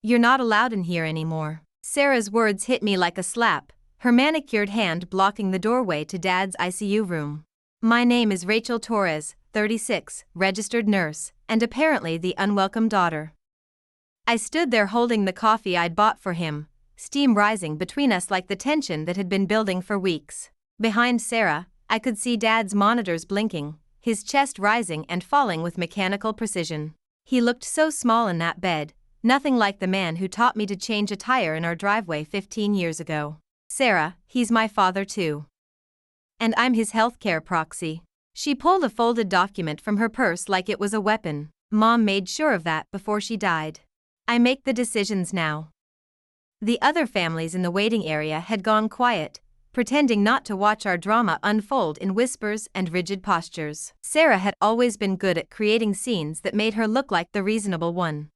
You're not allowed in here anymore. Sarah's words hit me like a slap, her manicured hand blocking the doorway to Dad's ICU room. My name is Rachel Torres, 36, registered nurse, and apparently the unwelcome daughter. I stood there holding the coffee I'd bought for him, steam rising between us like the tension that had been building for weeks. Behind Sarah, I could see Dad's monitors blinking, his chest rising and falling with mechanical precision. He looked so small in that bed, nothing like the man who taught me to change a tire in our driveway 15 years ago. Sarah, he's my father too. And I'm his healthcare proxy. She pulled a folded document from her purse like it was a weapon. Mom made sure of that before she died. I make the decisions now. The other families in the waiting area had gone quiet, pretending not to watch our drama unfold in whispers and rigid postures. Sarah had always been good at creating scenes that made her look like the reasonable one.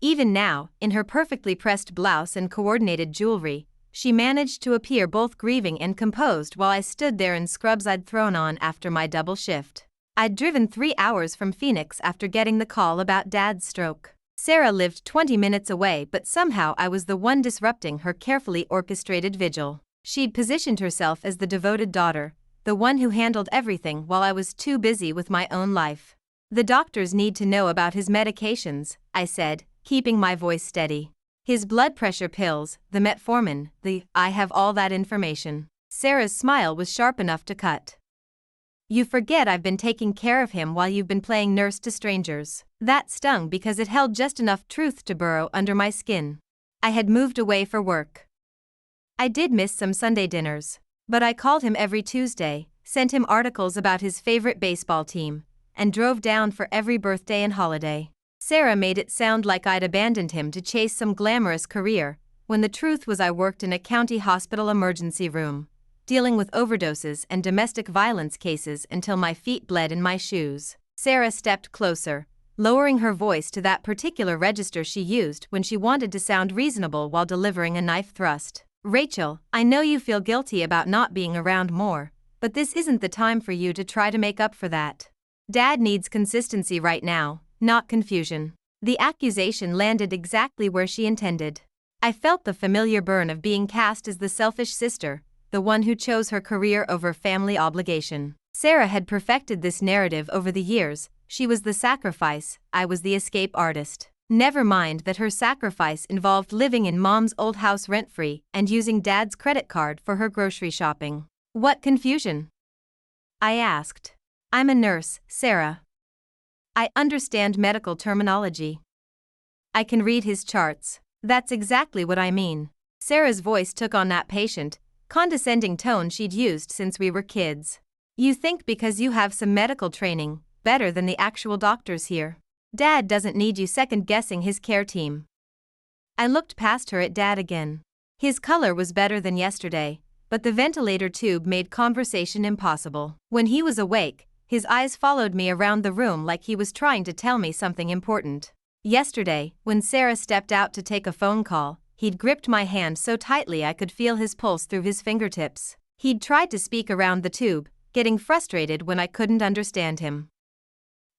Even now, in her perfectly pressed blouse and coordinated jewelry, she managed to appear both grieving and composed while I stood there in scrubs I'd thrown on after my double shift. I'd driven 3 hours from Phoenix after getting the call about Dad's stroke. Sarah lived 20 minutes away, but somehow I was the one disrupting her carefully orchestrated vigil. She'd positioned herself as the devoted daughter, the one who handled everything while I was too busy with my own life. The doctors need to know about his medications, I said, keeping my voice steady. His blood pressure pills, the metformin, I have all that information. Sarah's smile was sharp enough to cut. You forget I've been taking care of him while you've been playing nurse to strangers. That stung because it held just enough truth to burrow under my skin. I had moved away for work. I did miss some Sunday dinners, but I called him every Tuesday, sent him articles about his favorite baseball team, and drove down for every birthday and holiday. Sarah made it sound like I'd abandoned him to chase some glamorous career, when the truth was I worked in a county hospital emergency room, dealing with overdoses and domestic violence cases until my feet bled in my shoes. Sarah stepped closer, lowering her voice to that particular register she used when she wanted to sound reasonable while delivering a knife thrust. Rachel, I know you feel guilty about not being around more, but this isn't the time for you to try to make up for that. Dad needs consistency right now, not confusion. The accusation landed exactly where she intended. I felt the familiar burn of being cast as the selfish sister, the one who chose her career over family obligation. Sarah had perfected this narrative over the years. She was the sacrifice, I was the escape artist. Never mind that her sacrifice involved living in Mom's old house rent-free and using Dad's credit card for her grocery shopping. What confusion? I asked. I'm a nurse, Sarah. I understand medical terminology. I can read his charts. That's exactly what I mean. Sarah's voice took on that patient, condescending tone she'd used since we were kids. You think because you have some medical training, better than the actual doctors here. Dad doesn't need you second-guessing his care team. I looked past her at Dad again. His color was better than yesterday, but the ventilator tube made conversation impossible. When he was awake, his eyes followed me around the room like he was trying to tell me something important. Yesterday, when Sarah stepped out to take a phone call, he'd gripped my hand so tightly I could feel his pulse through his fingertips. He'd tried to speak around the tube, getting frustrated when I couldn't understand him.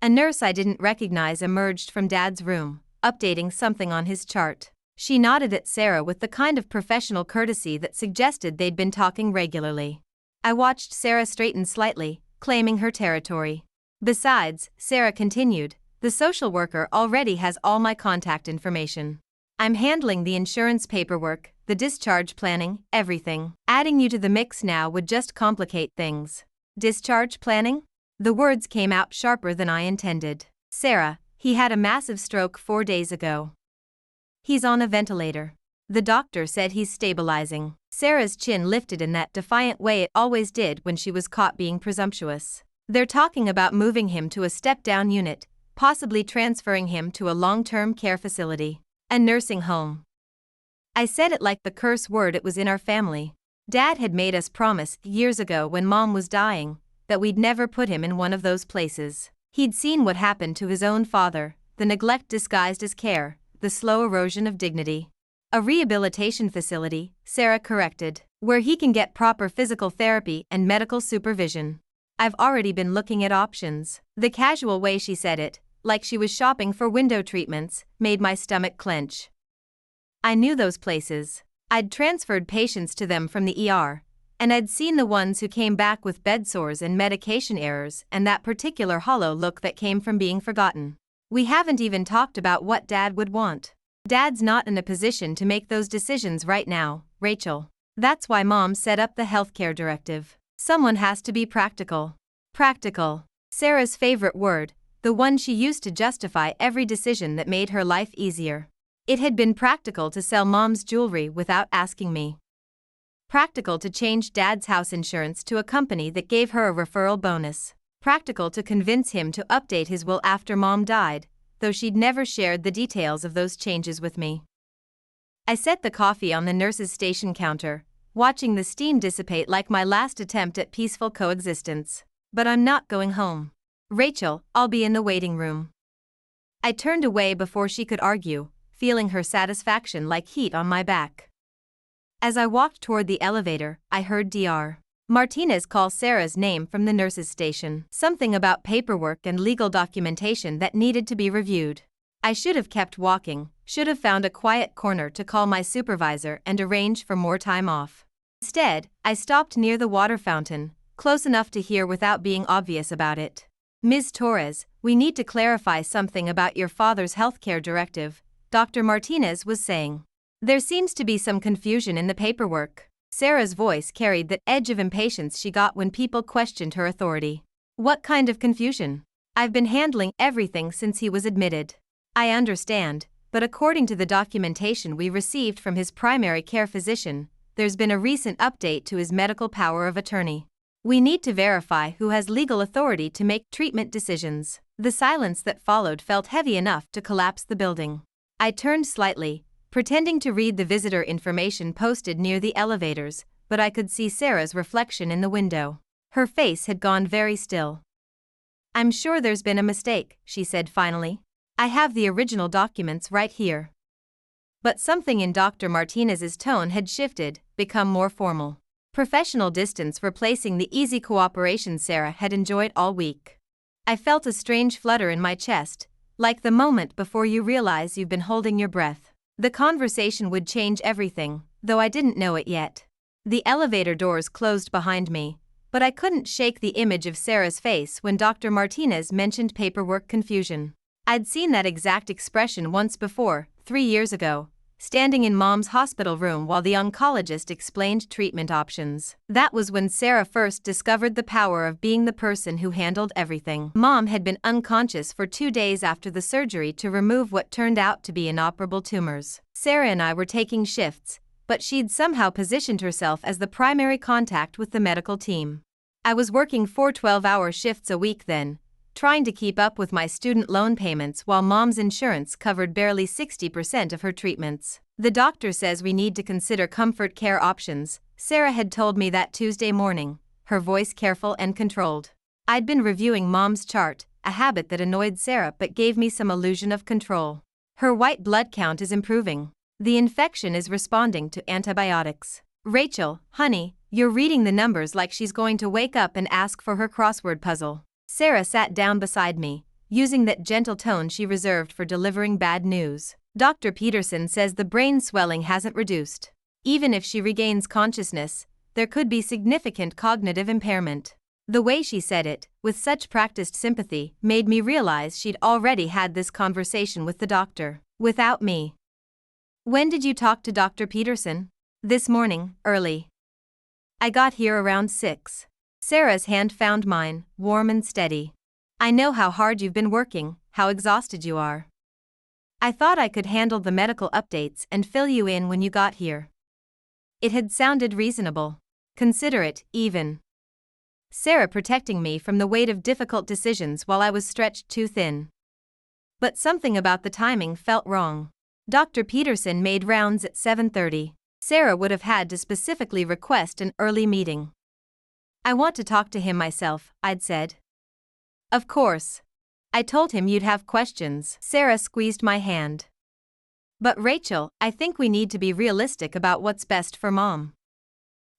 A nurse I didn't recognize emerged from Dad's room, updating something on his chart. She nodded at Sarah with the kind of professional courtesy that suggested they'd been talking regularly. I watched Sarah straighten slightly, claiming her territory. Besides, Sarah continued, the social worker already has all my contact information. I'm handling the insurance paperwork, the discharge planning, everything. Adding you to the mix now would just complicate things. Discharge planning? The words came out sharper than I intended. Sarah, he had a massive stroke 4 days ago. He's on a ventilator. The doctor said he's stabilizing. Sarah's chin lifted in that defiant way it always did when she was caught being presumptuous. They're talking about moving him to a step-down unit, possibly transferring him to a long-term care facility. A nursing home. I said it like the curse word it was in our family. Dad had made us promise years ago when Mom was dying that we'd never put him in one of those places. He'd seen what happened to his own father, the neglect disguised as care, the slow erosion of dignity. A rehabilitation facility, Sarah corrected, where he can get proper physical therapy and medical supervision. I've already been looking at options. The casual way she said it, like she was shopping for window treatments, made my stomach clench. I knew those places. I'd transferred patients to them from the ER, and I'd seen the ones who came back with bed sores and medication errors and that particular hollow look that came from being forgotten. We haven't even talked about what Dad would want. Dad's not in a position to make those decisions right now, Rachel. That's why Mom set up the healthcare directive. Someone has to be practical. Practical. Sarah's favorite word, the one she used to justify every decision that made her life easier. It had been practical to sell Mom's jewelry without asking me. Practical to change Dad's house insurance to a company that gave her a referral bonus. Practical to convince him to update his will after Mom died, though she'd never shared the details of those changes with me. I set the coffee on the nurse's station counter, watching the steam dissipate like my last attempt at peaceful coexistence. But I'm not going home. Rachel, I'll be in the waiting room. I turned away before she could argue, feeling her satisfaction like heat on my back. As I walked toward the elevator, I heard Dr. Martinez call Sarah's name from the nurse's station. Something about paperwork and legal documentation that needed to be reviewed. I should have kept walking, should have found a quiet corner to call my supervisor and arrange for more time off. Instead, I stopped near the water fountain, close enough to hear without being obvious about it. Ms. Torres, we need to clarify something about your father's healthcare directive, Dr. Martinez was saying. There seems to be some confusion in the paperwork. Sarah's voice carried that edge of impatience she got when people questioned her authority. What kind of confusion? I've been handling everything since he was admitted. I understand, but according to the documentation we received from his primary care physician, there's been a recent update to his medical power of attorney. We need to verify who has legal authority to make treatment decisions. The silence that followed felt heavy enough to collapse the building. I turned slightly, pretending to read the visitor information posted near the elevators, but I could see Sarah's reflection in the window. Her face had gone very still. I'm sure there's been a mistake, she said finally. I have the original documents right here. But something in Dr. Martinez's tone had shifted, become more formal. Professional distance replacing the easy cooperation Sarah had enjoyed all week. I felt a strange flutter in my chest, like the moment before you realize you've been holding your breath. The conversation would change everything, though I didn't know it yet. The elevator doors closed behind me, but I couldn't shake the image of Sarah's face when Dr. Martinez mentioned paperwork confusion. I'd seen that exact expression once before, 3 years ago, standing in Mom's hospital room while the oncologist explained treatment options. That was when Sarah first discovered the power of being the person who handled everything. Mom had been unconscious for 2 days after the surgery to remove what turned out to be inoperable tumors. Sarah and I were taking shifts, but she'd somehow positioned herself as the primary contact with the medical team. I was working 4 12-hour shifts a week then, trying to keep up with my student loan payments while Mom's insurance covered barely 60% of her treatments. The doctor says we need to consider comfort care options, Sarah had told me that Tuesday morning, her voice careful and controlled. I'd been reviewing Mom's chart, a habit that annoyed Sarah but gave me some illusion of control. Her white blood count is improving. The infection is responding to antibiotics. Rachel, honey, you're reading the numbers like she's going to wake up and ask for her crossword puzzle. Sarah sat down beside me, using that gentle tone she reserved for delivering bad news. Dr. Peterson says the brain swelling hasn't reduced. Even if she regains consciousness, there could be significant cognitive impairment. The way she said it, with such practiced sympathy, made me realize she'd already had this conversation with the doctor, without me. When did you talk to Dr. Peterson? This morning, early. I got here around 6. Sarah's hand found mine, warm and steady. I know how hard you've been working, how exhausted you are. I thought I could handle the medical updates and fill you in when you got here. It had sounded reasonable. Considerate, even. Sarah protecting me from the weight of difficult decisions while I was stretched too thin. But something about the timing felt wrong. Dr. Peterson made rounds at 7:30. Sarah would have had to specifically request an early meeting. I want to talk to him myself, I'd said. Of course. I told him you'd have questions. Sarah squeezed my hand. But Rachel, I think we need to be realistic about what's best for Mom.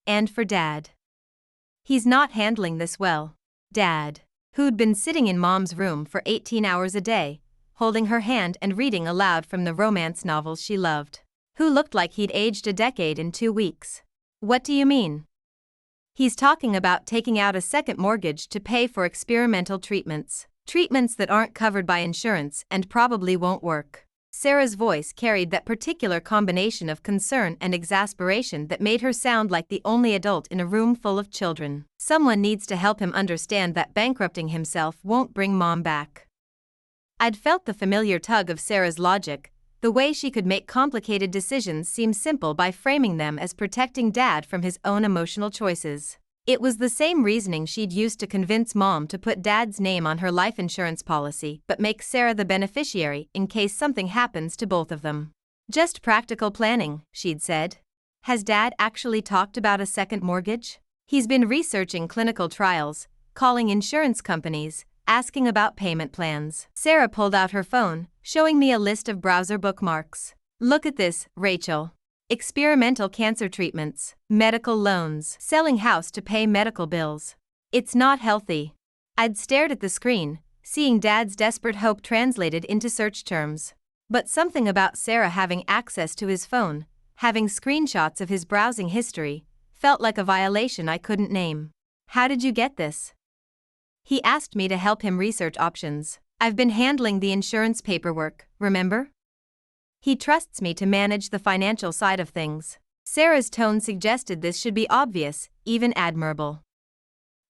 And for Dad. He's not handling this well. Dad, who'd been sitting in Mom's room for 18 hours a day, holding her hand and reading aloud from the romance novels she loved. who looked like he'd aged a decade in 2 weeks. What do you mean? He's talking about taking out a second mortgage to pay for experimental treatments. Treatments that aren't covered by insurance and probably won't work. Sarah's voice carried that particular combination of concern and exasperation that made her sound like the only adult in a room full of children. Someone needs to help him understand that bankrupting himself won't bring Mom back. I'd felt the familiar tug of Sarah's logic, the way she could make complicated decisions seem simple by framing them as protecting Dad from his own emotional choices. It was the same reasoning she'd used to convince Mom to put Dad's name on her life insurance policy but make Sarah the beneficiary in case something happens to both of them. Just practical planning, she'd said. Has Dad actually talked about a second mortgage? He's been researching clinical trials, calling insurance companies, asking about payment plans. Sarah pulled out her phone, showing me a list of browser bookmarks. Look at this, Rachel. Experimental cancer treatments, medical loans, selling house to pay medical bills. It's not healthy. I'd stared at the screen, seeing Dad's desperate hope translated into search terms. But something about Sarah having access to his phone, having screenshots of his browsing history, felt like a violation I couldn't name. How did you get this? He asked me to help him research options. I've been handling the insurance paperwork, remember? He trusts me to manage the financial side of things. Sarah's tone suggested this should be obvious, even admirable.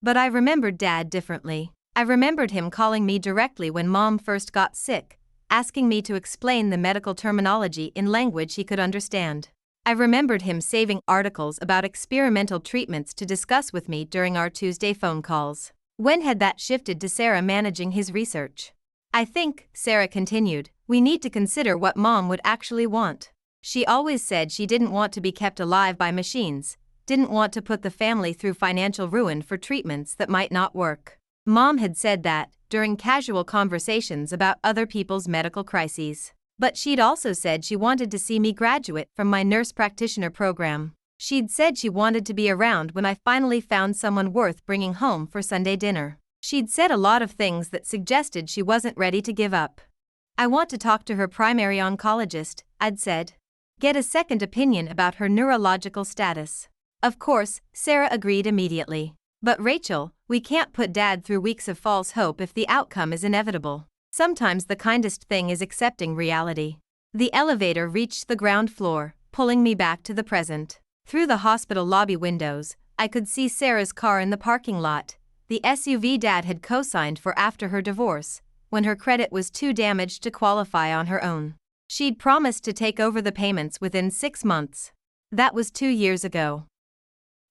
But I remembered Dad differently. I remembered him calling me directly when Mom first got sick, asking me to explain the medical terminology in language he could understand. I remembered him saving articles about experimental treatments to discuss with me during our Tuesday phone calls. When had that shifted to Sarah managing his research? I think, Sarah continued, we need to consider what Mom would actually want. She always said she didn't want to be kept alive by machines, didn't want to put the family through financial ruin for treatments that might not work. Mom had said that during casual conversations about other people's medical crises. But she'd also said she wanted to see me graduate from my nurse practitioner program. She'd said she wanted to be around when I finally found someone worth bringing home for Sunday dinner. She'd said a lot of things that suggested she wasn't ready to give up. I want to talk to her primary oncologist, I'd said. Get a second opinion about her neurological status. Of course, Sarah agreed immediately. But Rachel, we can't put Dad through weeks of false hope if the outcome is inevitable. Sometimes the kindest thing is accepting reality. The elevator reached the ground floor, pulling me back to the present. Through the hospital lobby windows, I could see Sarah's car in the parking lot, the SUV Dad had co-signed for after her divorce, when her credit was too damaged to qualify on her own. She'd promised to take over the payments within 6 months. That was 2 years ago.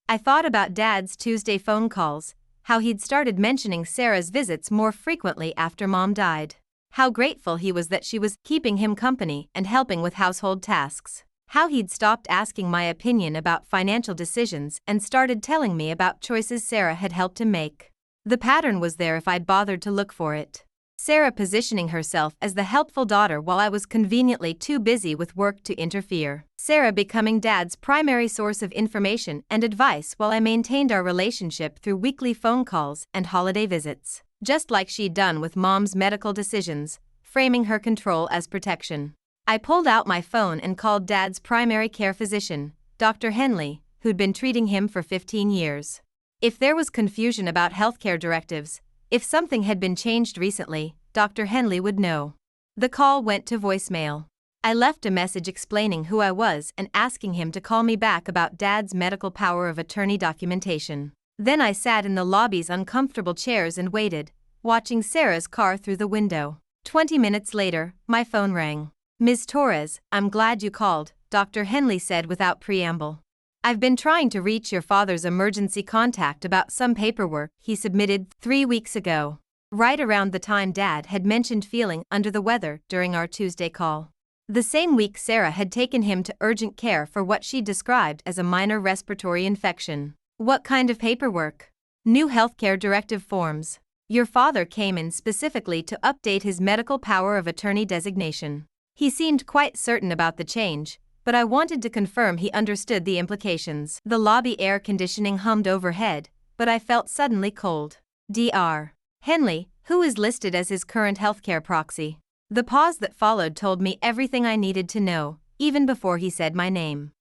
I thought about Dad's Tuesday phone calls, how he'd started mentioning Sarah's visits more frequently after Mom died. How grateful he was that she was keeping him company and helping with household tasks. How he'd stopped asking my opinion about financial decisions and started telling me about choices Sarah had helped him make. The pattern was there if I'd bothered to look for it. Sarah positioning herself as the helpful daughter while I was conveniently too busy with work to interfere. Sarah becoming Dad's primary source of information and advice while I maintained our relationship through weekly phone calls and holiday visits. Just like she'd done with Mom's medical decisions, framing her control as protection. I pulled out my phone and called Dad's primary care physician, Dr. Henley, who'd been treating him for 15 years. If there was confusion about healthcare directives, if something had been changed recently, Dr. Henley would know. The call went to voicemail. I left a message explaining who I was and asking him to call me back about Dad's medical power of attorney documentation. Then I sat in the lobby's uncomfortable chairs and waited, watching Sarah's car through the window. 20 minutes later, my phone rang. Ms. Torres, I'm glad you called, Dr. Henley said without preamble. I've been trying to reach your father's emergency contact about some paperwork he submitted 3 weeks ago, right around the time Dad had mentioned feeling under the weather during our Tuesday call. The same week Sarah had taken him to urgent care for what she described as a minor respiratory infection. What kind of paperwork? New healthcare directive forms. Your father came in specifically to update his medical power of attorney designation. He seemed quite certain about the change, but I wanted to confirm he understood the implications. The lobby air conditioning hummed overhead, but I felt suddenly cold. Dr. Henley, who is listed as his current healthcare proxy. The pause that followed told me everything I needed to know, even before he said my name.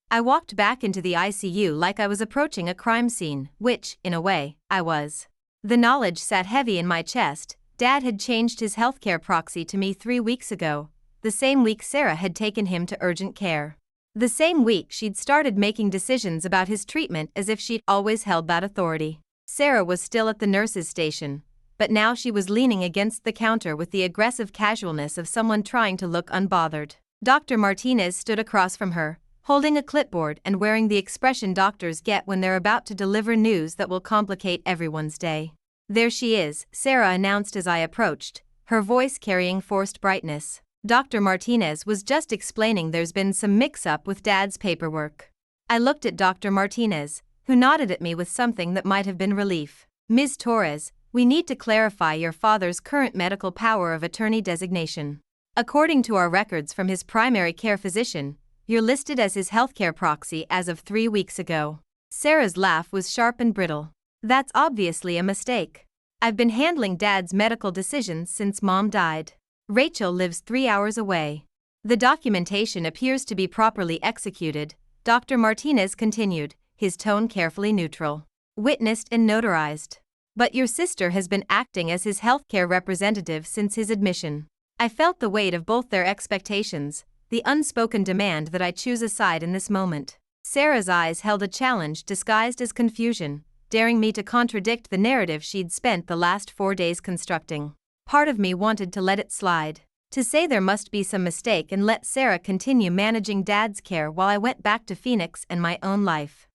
I walked back into the ICU like I was approaching a crime scene, which, in a way, I was. The knowledge sat heavy in my chest. Dad had changed his healthcare proxy to me 3 weeks ago, the same week Sarah had taken him to urgent care. The same week she'd started making decisions about his treatment as if she'd always held that authority. Sarah was still at the nurse's station, but now she was leaning against the counter with the aggressive casualness of someone trying to look unbothered. Dr. Martinez stood across from her, holding a clipboard and wearing the expression doctors get when they're about to deliver news that will complicate everyone's day. "There she is," Sarah announced as I approached, her voice carrying forced brightness. Dr. Martinez was just explaining there's been some mix-up with Dad's paperwork. I looked at Dr. Martinez, who nodded at me with something that might have been relief. "Ms. Torres, we need to clarify your father's current medical power of attorney designation. According to our records from his primary care physician, you're listed as his healthcare proxy as of 3 weeks ago." Sarah's laugh was sharp and brittle. "That's obviously a mistake. I've been handling Dad's medical decisions since Mom died. Rachel lives 3 hours away. The documentation appears to be properly executed," Dr. Martinez continued, his tone carefully neutral. "Witnessed and notarized. But your sister has been acting as his healthcare representative since his admission." I felt the weight of both their expectations, the unspoken demand that I choose a side in this moment. Sarah's eyes held a challenge disguised as confusion, daring me to contradict the narrative she'd spent the last 4 days constructing. Part of me wanted to let it slide, to say there must be some mistake and let Sarah continue managing Dad's care while I went back to Phoenix and my own life.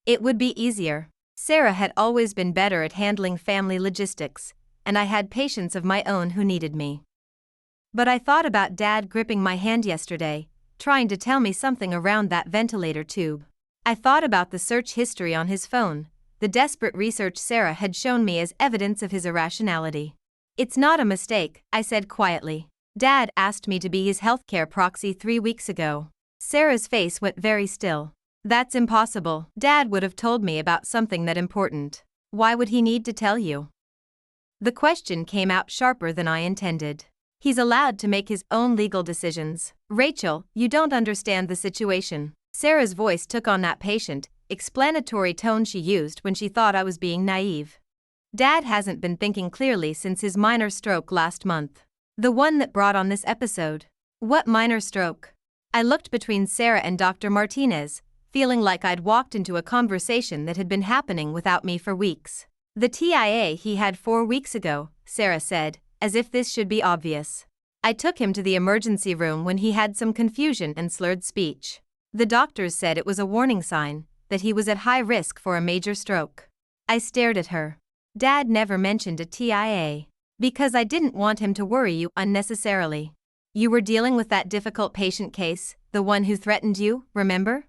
It would be easier. Sarah had always been better at handling family logistics, and I had patients of my own who needed me. But I thought about Dad gripping my hand yesterday, trying to tell me something around that ventilator tube. I thought about the search history on his phone, the desperate research Sarah had shown me as evidence of his irrationality. "It's not a mistake," I said quietly. "Dad asked me to be his healthcare proxy 3 weeks ago." Sarah's face went very still. "That's impossible. Dad would have told me about something that important. Why would he need to tell you?" The question came out sharper than I intended. "He's allowed to make his own legal decisions. Rachel, you don't understand the situation." Sarah's voice took on that patient, explanatory tone she used when she thought I was being naive. "Dad hasn't been thinking clearly since his minor stroke last month. The one that brought on this episode." "What minor stroke?" I looked between Sarah and Dr. Martinez, feeling like I'd walked into a conversation that had been happening without me for weeks. "The TIA he had 4 weeks ago," Sarah said, as if this should be obvious. "I took him to the emergency room when he had some confusion and slurred speech. The doctors said it was a warning sign, that he was at high risk for a major stroke." I stared at her. "Dad never mentioned a TIA. Because I didn't want him to worry you unnecessarily. You were dealing with that difficult patient case, the one who threatened you, remember?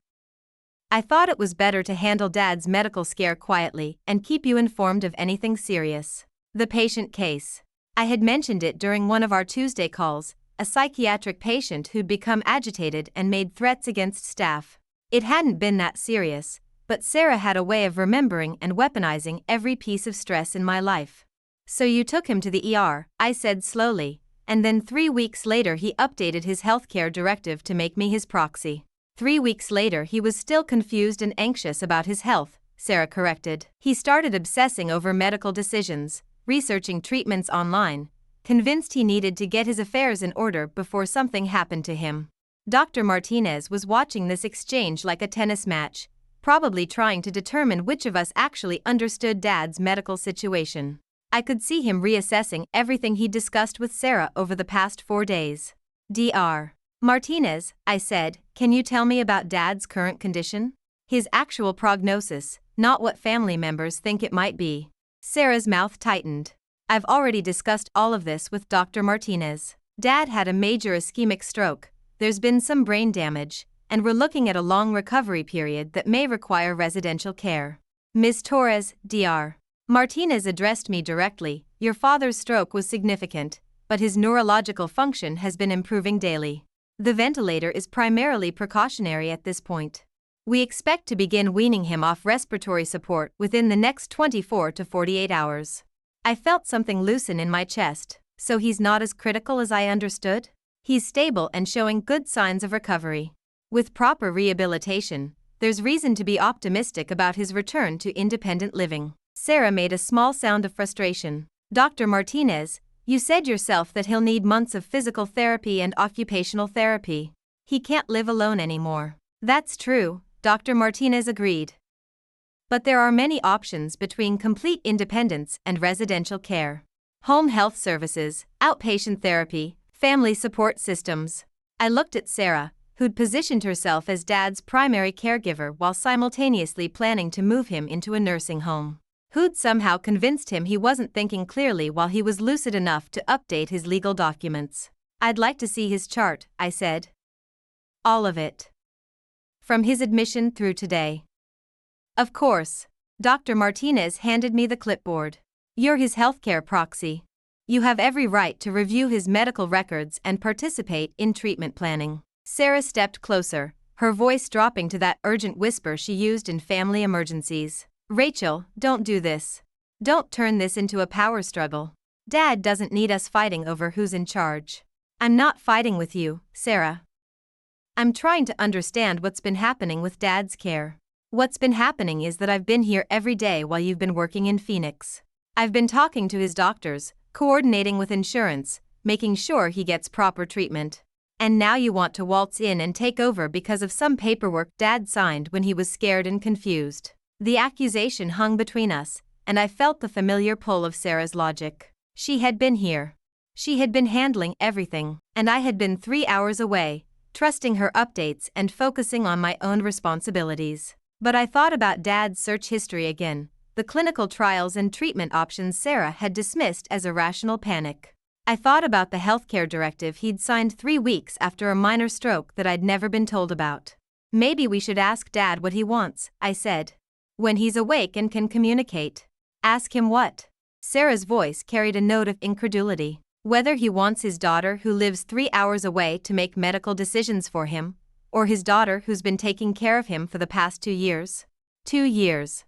I thought it was better to handle Dad's medical scare quietly and keep you informed of anything serious." The patient case. I had mentioned it during one of our Tuesday calls, a psychiatric patient who'd become agitated and made threats against staff. It hadn't been that serious, but Sarah had a way of remembering and weaponizing every piece of stress in my life. "So you took him to the ER," I said slowly, "and then 3 weeks later he updated his healthcare directive to make me his proxy." 3 weeks later he was still confused and anxious about his health, Sarah corrected. "He started obsessing over medical decisions, researching treatments online, convinced he needed to get his affairs in order before something happened to him." Dr. Martinez was watching this exchange like a tennis match, probably trying to determine which of us actually understood Dad's medical situation. I could see him reassessing everything he'd discussed with Sarah over the past 4 days. "Dr. Martinez," I said, "can you tell me about Dad's current condition? His actual prognosis, not what family members think it might be." Sarah's mouth tightened. "I've already discussed all of this with Dr. Martinez. Dad had a major ischemic stroke, there's been some brain damage, and we're looking at a long recovery period that may require residential care." "Ms. Torres, Dr. Martinez addressed me directly. "Your father's stroke was significant, but his neurological function has been improving daily. The ventilator is primarily precautionary at this point. We expect to begin weaning him off respiratory support within the next 24 to 48 hours. I felt something loosen in my chest. "So he's not as critical as I understood?" He's stable and showing good signs of recovery. With proper rehabilitation, there's reason to be optimistic about his return to independent living. Sarah made a small sound of frustration. Dr. Martinez, you said yourself that he'll need months of physical therapy and occupational therapy. He can't live alone anymore. That's true, Dr. Martinez agreed. But there are many options between complete independence and residential care. Home health services, outpatient therapy, family support systems. I looked at Sarah, who'd positioned herself as Dad's primary caregiver while simultaneously planning to move him into a nursing home. Who'd somehow convinced him he wasn't thinking clearly while he was lucid enough to update his legal documents. I'd like to see his chart, I said. All of it. From his admission through today. Of course. Dr. Martinez handed me the clipboard. You're his healthcare proxy. You have every right to review his medical records and participate in treatment planning. Sarah stepped closer, her voice dropping to that urgent whisper she used in family emergencies. Rachel, don't do this. Don't turn this into a power struggle. Dad doesn't need us fighting over who's in charge. I'm not fighting with you, Sarah. I'm trying to understand what's been happening with Dad's care. What's been happening is that I've been here every day while you've been working in Phoenix. I've been talking to his doctors, coordinating with insurance, making sure he gets proper treatment. And now you want to waltz in and take over because of some paperwork Dad signed when he was scared and confused. The accusation hung between us, and I felt the familiar pull of Sarah's logic. She had been here. She had been handling everything, and I had been 3 hours away, trusting her updates and focusing on my own responsibilities. But I thought about Dad's search history again, the clinical trials and treatment options Sarah had dismissed as irrational panic. I thought about the healthcare directive he'd signed 3 weeks after a minor stroke that I'd never been told about. Maybe we should ask Dad what he wants, I said. When he's awake and can communicate. Ask him what? Sarah's voice carried a note of incredulity. Whether he wants his daughter who lives 3 hours away to make medical decisions for him, or his daughter who's been taking care of him for the past 2 years. 2 years.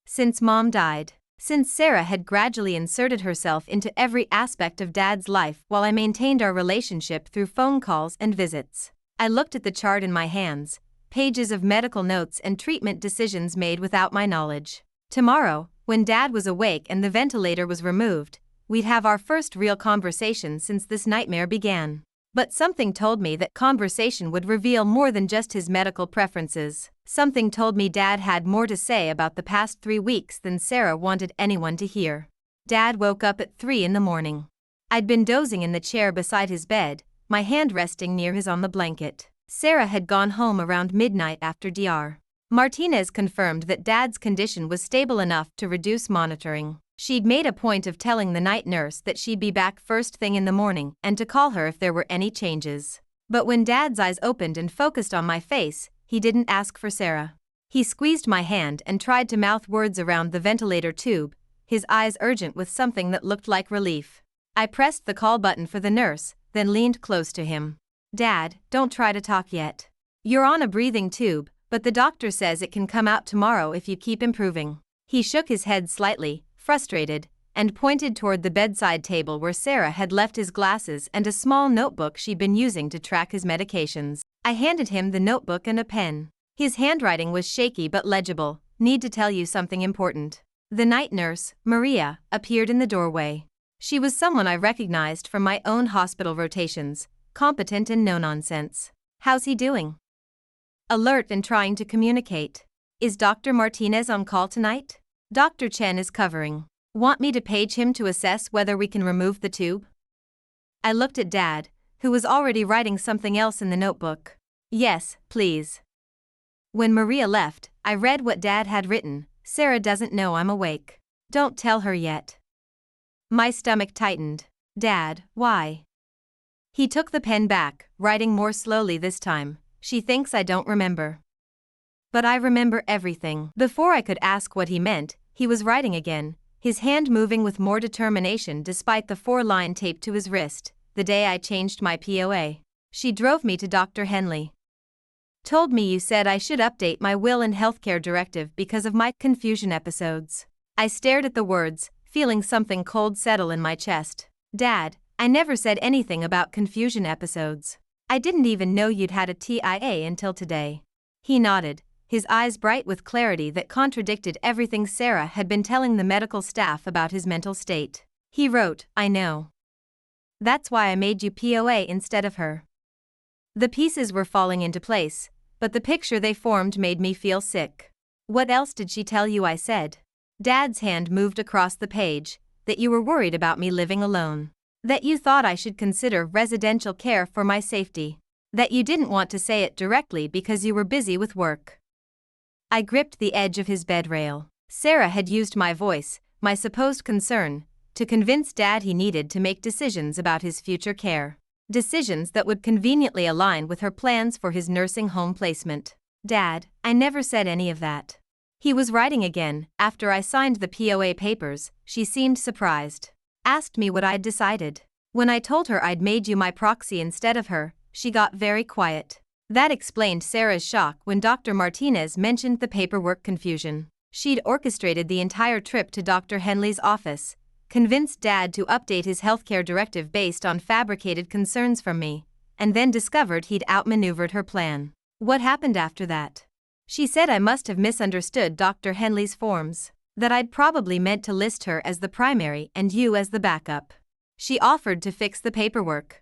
Since Mom died. Since Sarah had gradually inserted herself into every aspect of Dad's life while I maintained our relationship through phone calls and visits. I looked at the chart in my hands, pages of medical notes and treatment decisions made without my knowledge. Tomorrow, when Dad was awake and the ventilator was removed, we'd have our first real conversation since this nightmare began. But something told me that conversation would reveal more than just his medical preferences. Something told me Dad had more to say about the past 3 weeks than Sarah wanted anyone to hear. Dad woke up at 3 in the morning. I'd been dozing in the chair beside his bed, my hand resting near his on the blanket. Sarah had gone home around midnight after Dr. Martinez confirmed that Dad's condition was stable enough to reduce monitoring. She'd made a point of telling the night nurse that she'd be back first thing in the morning and to call her if there were any changes. But when Dad's eyes opened and focused on my face, he didn't ask for Sarah. He squeezed my hand and tried to mouth words around the ventilator tube, his eyes urgent with something that looked like relief. I pressed the call button for the nurse, then leaned close to him. Dad, don't try to talk yet. You're on a breathing tube, but the doctor says it can come out tomorrow if you keep improving. He shook his head slightly, frustrated, and pointed toward the bedside table where Sarah had left his glasses and a small notebook she'd been using to track his medications. I handed him the notebook and a pen. His handwriting was shaky but legible. Need to tell you something important. The night nurse, Maria, appeared in the doorway. She was someone I recognized from my own hospital rotations, competent and no-nonsense. How's he doing? Alert and trying to communicate. Is Dr. Martinez on call tonight? Dr. Chen is covering. Want me to page him to assess whether we can remove the tube? I looked at Dad, who was already writing something else in the notebook. Yes, please. When Maria left, I read what Dad had written. Sarah doesn't know I'm awake. Don't tell her yet. My stomach tightened. Dad, why? He took the pen back, writing more slowly this time. She thinks I don't remember. But I remember everything. Before I could ask what he meant, he was writing again, his hand moving with more determination despite the 4-line taped to his wrist. The day I changed my POA. She drove me to Dr. Henley. Told me you said I should update my will and healthcare directive because of my confusion episodes. I stared at the words, feeling something cold settle in my chest. Dad, I never said anything about confusion episodes. I didn't even know you'd had a TIA until today. He nodded, his eyes bright with clarity that contradicted everything Sarah had been telling the medical staff about his mental state. He wrote, I know. That's why I made you POA instead of her. The pieces were falling into place, but the picture they formed made me feel sick. What else did she tell you I said? Dad's hand moved across the page, that you were worried about me living alone. That you thought I should consider residential care for my safety. That you didn't want to say it directly because you were busy with work. I gripped the edge of his bed rail. Sarah had used my voice, my supposed concern, to convince Dad he needed to make decisions about his future care. Decisions that would conveniently align with her plans for his nursing home placement. Dad, I never said any of that. He was writing again. After I signed the POA papers, she seemed surprised. Asked me what I'd decided. When I told her I'd made you my proxy instead of her, she got very quiet. That explained Sarah's shock when Dr. Martinez mentioned the paperwork confusion. She'd orchestrated the entire trip to Dr. Henley's office, convinced Dad to update his healthcare directive based on fabricated concerns from me, and then discovered he'd outmaneuvered her plan. What happened after that? She said I must have misunderstood Dr. Henley's forms, that I'd probably meant to list her as the primary and you as the backup. She offered to fix the paperwork.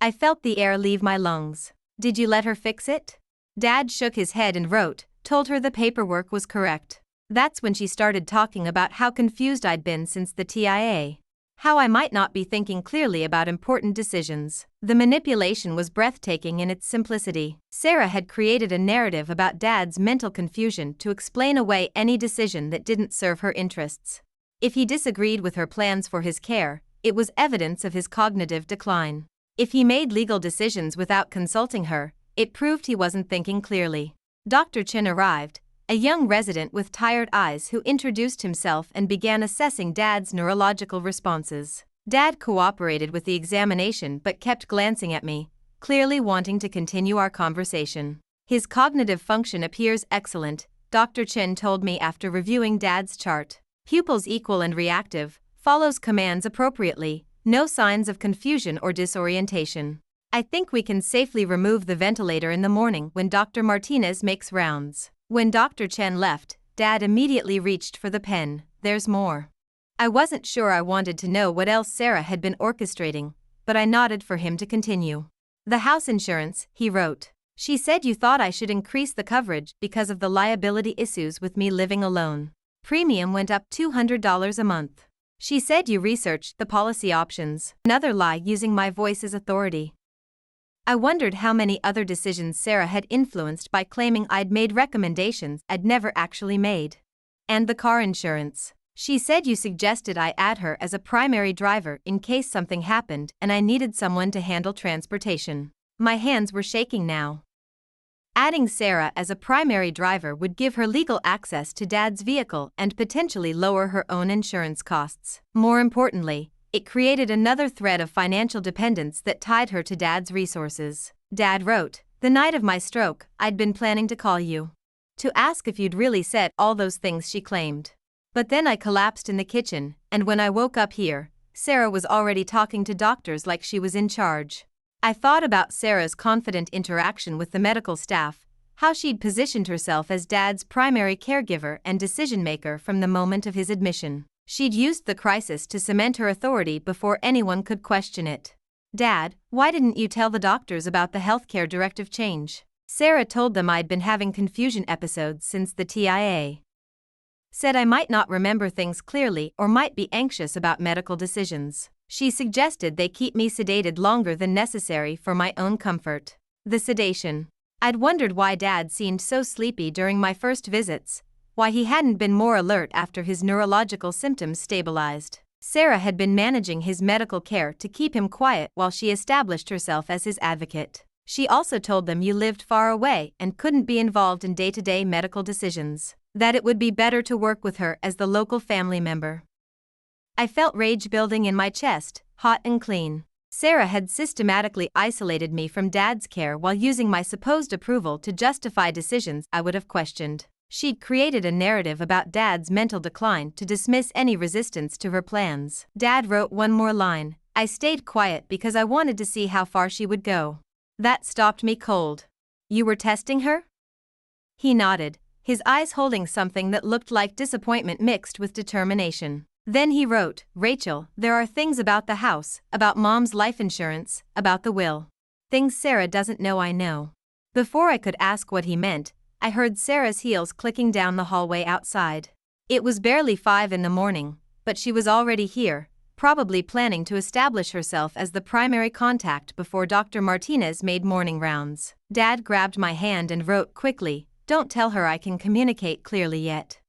I felt the air leave my lungs. Did you let her fix it? Dad shook his head and wrote, told her the paperwork was correct. That's when she started talking about how confused I'd been since the TIA. How I might not be thinking clearly about important decisions. The manipulation was breathtaking in its simplicity. Sarah had created a narrative about Dad's mental confusion to explain away any decision that didn't serve her interests. If he disagreed with her plans for his care, it was evidence of his cognitive decline. If he made legal decisions without consulting her, it proved he wasn't thinking clearly. Dr. Chin arrived, a young resident with tired eyes who introduced himself and began assessing Dad's neurological responses. Dad cooperated with the examination but kept glancing at me, clearly wanting to continue our conversation. His cognitive function appears excellent, Dr. Chin told me after reviewing Dad's chart. Pupils equal and reactive, follows commands appropriately, no signs of confusion or disorientation. I think we can safely remove the ventilator in the morning when Dr. Martinez makes rounds. When Dr. Chen left, Dad immediately reached for the pen. There's more. I wasn't sure I wanted to know what else Sarah had been orchestrating, but I nodded for him to continue. The house insurance, he wrote. She said you thought I should increase the coverage because of the liability issues with me living alone. Premium went up $200 a month. She said you researched the policy options. Another lie using my voice as authority. I wondered how many other decisions Sarah had influenced by claiming I'd made recommendations I'd never actually made. And the car insurance. She said you suggested I add her as a primary driver in case something happened and I needed someone to handle transportation. My hands were shaking now. Adding Sarah as a primary driver would give her legal access to Dad's vehicle and potentially lower her own insurance costs. More importantly, it created another thread of financial dependence that tied her to Dad's resources. Dad wrote, the night of my stroke, I'd been planning to call you. To ask if you'd really said all those things she claimed. But then I collapsed in the kitchen, and when I woke up here, Sarah was already talking to doctors like she was in charge. I thought about Sarah's confident interaction with the medical staff, how she'd positioned herself as Dad's primary caregiver and decision-maker from the moment of his admission. She'd used the crisis to cement her authority before anyone could question it. Dad, why didn't you tell the doctors about the healthcare directive change? Sarah told them I'd been having confusion episodes since the TIA. Said I might not remember things clearly or might be anxious about medical decisions. She suggested they keep me sedated longer than necessary for my own comfort. The sedation. I'd wondered why Dad seemed so sleepy during my first visits, why he hadn't been more alert after his neurological symptoms stabilized. Sarah had been managing his medical care to keep him quiet while she established herself as his advocate. She also told them you lived far away and couldn't be involved in day-to-day medical decisions, that it would be better to work with her as the local family member. I felt rage building in my chest, hot and clean. Sarah had systematically isolated me from Dad's care while using my supposed approval to justify decisions I would have questioned. She'd created a narrative about Dad's mental decline to dismiss any resistance to her plans. Dad wrote one more line, I stayed quiet because I wanted to see how far she would go. That stopped me cold. You were testing her? He nodded, his eyes holding something that looked like disappointment mixed with determination. Then he wrote, Rachel, there are things about the house, about Mom's life insurance, about the will. Things Sarah doesn't know I know. Before I could ask what he meant, I heard Sarah's heels clicking down the hallway outside. It was barely 5 in the morning, but she was already here, probably planning to establish herself as the primary contact before Dr. Martinez made morning rounds. Dad grabbed my hand and wrote quickly, Don't tell her I can communicate clearly yet.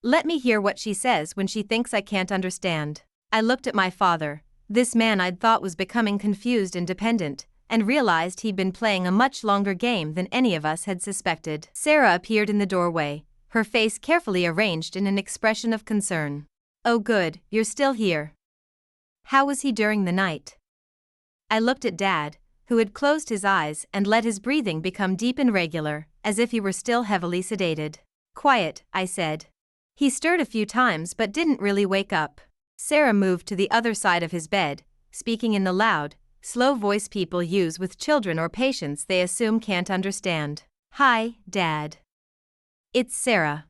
Let me hear what she says when she thinks I can't understand. I looked at my father, this man I'd thought was becoming confused and dependent, and realized he'd been playing a much longer game than any of us had suspected. Sarah appeared in the doorway, her face carefully arranged in an expression of concern. Oh good, you're still here. How was he during the night? I looked at Dad, who had closed his eyes and let his breathing become deep and regular, as if he were still heavily sedated. Quiet, I said. He stirred a few times but didn't really wake up. Sarah moved to the other side of his bed, speaking in the loud, slow voice people use with children or patients they assume can't understand. Hi, Dad. It's Sarah.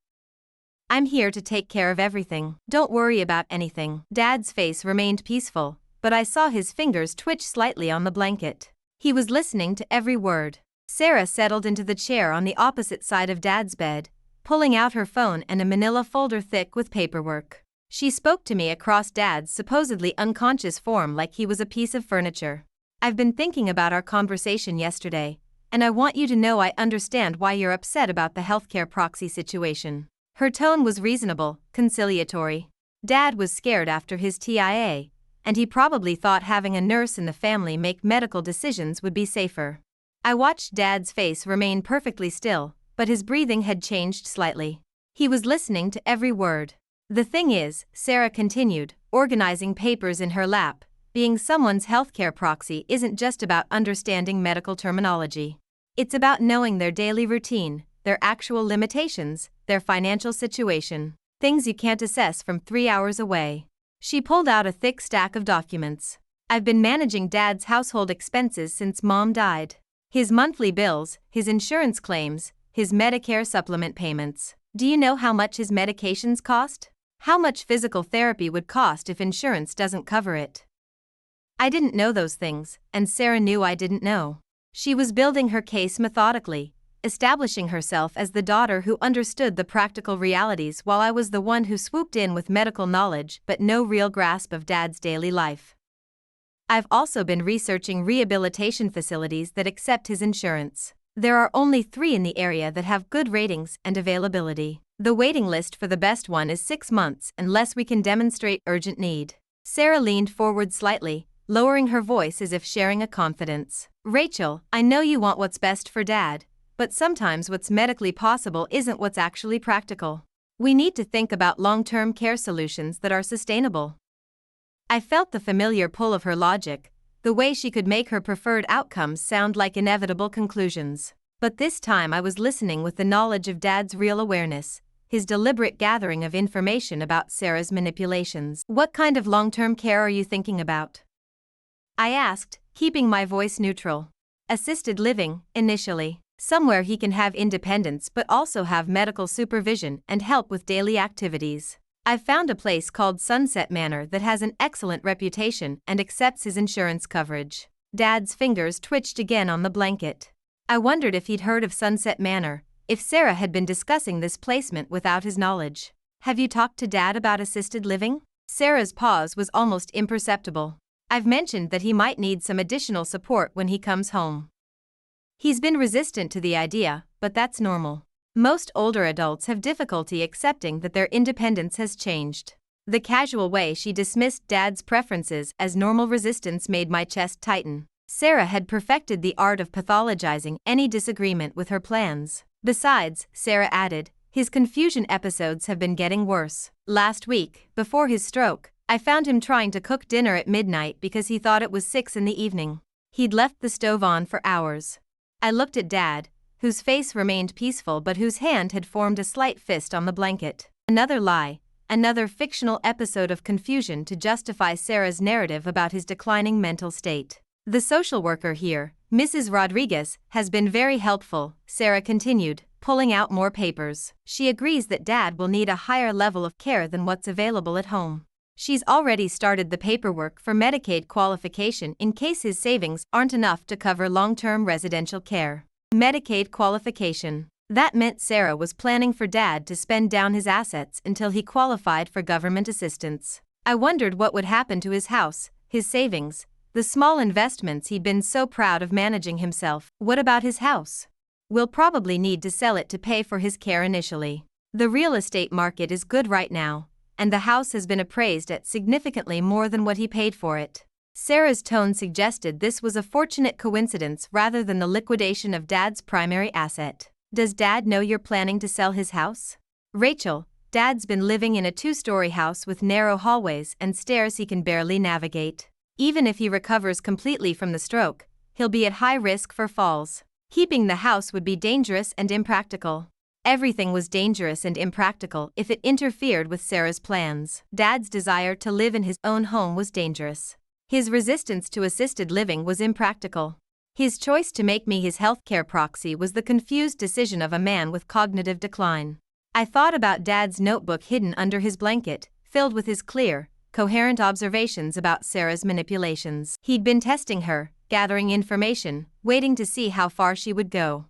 I'm here to take care of everything. Don't worry about anything. Dad's face remained peaceful, but I saw his fingers twitch slightly on the blanket. He was listening to every word. Sarah settled into the chair on the opposite side of Dad's bed, pulling out her phone and a manila folder thick with paperwork. She spoke to me across Dad's supposedly unconscious form like he was a piece of furniture. I've been thinking about our conversation yesterday, and I want you to know I understand why you're upset about the healthcare proxy situation. Her tone was reasonable, conciliatory. Dad was scared after his TIA, and he probably thought having a nurse in the family make medical decisions would be safer. I watched Dad's face remain perfectly still, but his breathing had changed slightly. He was listening to every word. The thing is, Sarah continued, organizing papers in her lap, being someone's healthcare proxy isn't just about understanding medical terminology. It's about knowing their daily routine, their actual limitations, their financial situation, things you can't assess from 3 hours away. She pulled out a thick stack of documents. I've been managing Dad's household expenses since Mom died. His monthly bills, his insurance claims, his Medicare supplement payments. Do you know how much his medications cost? How much physical therapy would cost if insurance doesn't cover it? I didn't know those things, and Sarah knew I didn't know. She was building her case methodically, establishing herself as the daughter who understood the practical realities while I was the one who swooped in with medical knowledge but no real grasp of Dad's daily life. I've also been researching rehabilitation facilities that accept his insurance. There are only 3 in the area that have good ratings and availability. The waiting list for the best one is 6 months unless we can demonstrate urgent need. Sarah leaned forward slightly, lowering her voice as if sharing a confidence. Rachel, I know you want what's best for Dad, but sometimes what's medically possible isn't what's actually practical. We need to think about long-term care solutions that are sustainable. I felt the familiar pull of her logic, the way she could make her preferred outcomes sound like inevitable conclusions. But this time I was listening with the knowledge of Dad's real awareness, his deliberate gathering of information about Sarah's manipulations. What kind of long-term care are you thinking about? I asked, keeping my voice neutral. Assisted living, initially. Somewhere he can have independence but also have medical supervision and help with daily activities. I've found a place called Sunset Manor that has an excellent reputation and accepts his insurance coverage. Dad's fingers twitched again on the blanket. I wondered if he'd heard of Sunset Manor, if Sarah had been discussing this placement without his knowledge. Have you talked to Dad about assisted living? Sarah's pause was almost imperceptible. I've mentioned that he might need some additional support when he comes home. He's been resistant to the idea, but that's normal. Most older adults have difficulty accepting that their independence has changed. The casual way she dismissed Dad's preferences as normal resistance made my chest tighten. Sarah had perfected the art of pathologizing any disagreement with her plans. Besides, Sarah added, his confusion episodes have been getting worse. Last week, before his stroke, I found him trying to cook dinner at midnight because he thought it was 6 in the evening. He'd left the stove on for hours. I looked at Dad, whose face remained peaceful but whose hand had formed a slight fist on the blanket. Another lie, another fictional episode of confusion to justify Sarah's narrative about his declining mental state. The social worker here, Mrs. Rodriguez, has been very helpful, Sarah continued, pulling out more papers. She agrees that Dad will need a higher level of care than what's available at home. She's already started the paperwork for Medicaid qualification in case his savings aren't enough to cover long-term residential care. Medicaid qualification. That meant Sarah was planning for Dad to spend down his assets until he qualified for government assistance. I wondered what would happen to his house, his savings, the small investments he'd been so proud of managing himself. What about his house? We'll probably need to sell it to pay for his care initially. The real estate market is good right now, and the house has been appraised at significantly more than what he paid for it. Sarah's tone suggested this was a fortunate coincidence rather than the liquidation of Dad's primary asset. Does Dad know you're planning to sell his house? Rachel, Dad's been living in a 2-story house with narrow hallways and stairs he can barely navigate. Even if he recovers completely from the stroke, he'll be at high risk for falls. Keeping the house would be dangerous and impractical. Everything was dangerous and impractical if it interfered with Sarah's plans. Dad's desire to live in his own home was dangerous. His resistance to assisted living was impractical. His choice to make me his healthcare proxy was the confused decision of a man with cognitive decline. I thought about Dad's notebook hidden under his blanket, filled with his clear, coherent observations about Sarah's manipulations. He'd been testing her, gathering information, waiting to see how far she would go.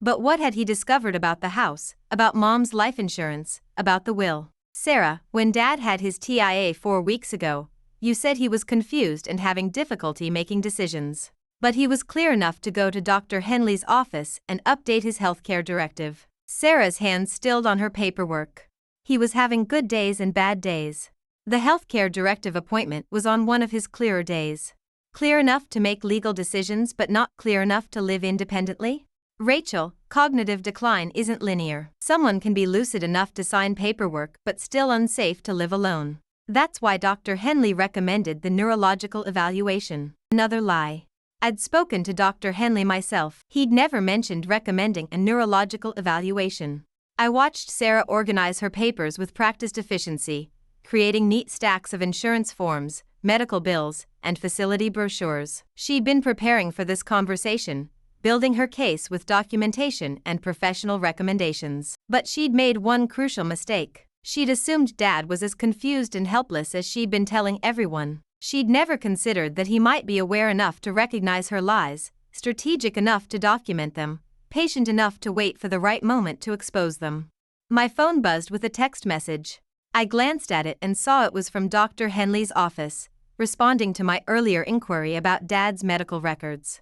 But what had he discovered about the house, about Mom's life insurance, about the will? Sarah, when Dad had his TIA 4 weeks ago, you said he was confused and having difficulty making decisions. But he was clear enough to go to Dr. Henley's office and update his healthcare directive. Sarah's hands stilled on her paperwork. He was having good days and bad days. The healthcare directive appointment was on one of his clearer days. Clear enough to make legal decisions but not clear enough to live independently? Rachel, cognitive decline isn't linear. Someone can be lucid enough to sign paperwork but still unsafe to live alone. That's why Dr. Henley recommended the neurological evaluation. Another lie. I'd spoken to Dr. Henley myself. He'd never mentioned recommending a neurological evaluation. I watched Sarah organize her papers with practiced efficiency, creating neat stacks of insurance forms, medical bills, and facility brochures. She'd been preparing for this conversation, building her case with documentation and professional recommendations. But she'd made one crucial mistake. She'd assumed Dad was as confused and helpless as she'd been telling everyone. She'd never considered that he might be aware enough to recognize her lies, strategic enough to document them, patient enough to wait for the right moment to expose them. My phone buzzed with a text message. I glanced at it and saw it was from Dr. Henley's office, responding to my earlier inquiry about Dad's medical records.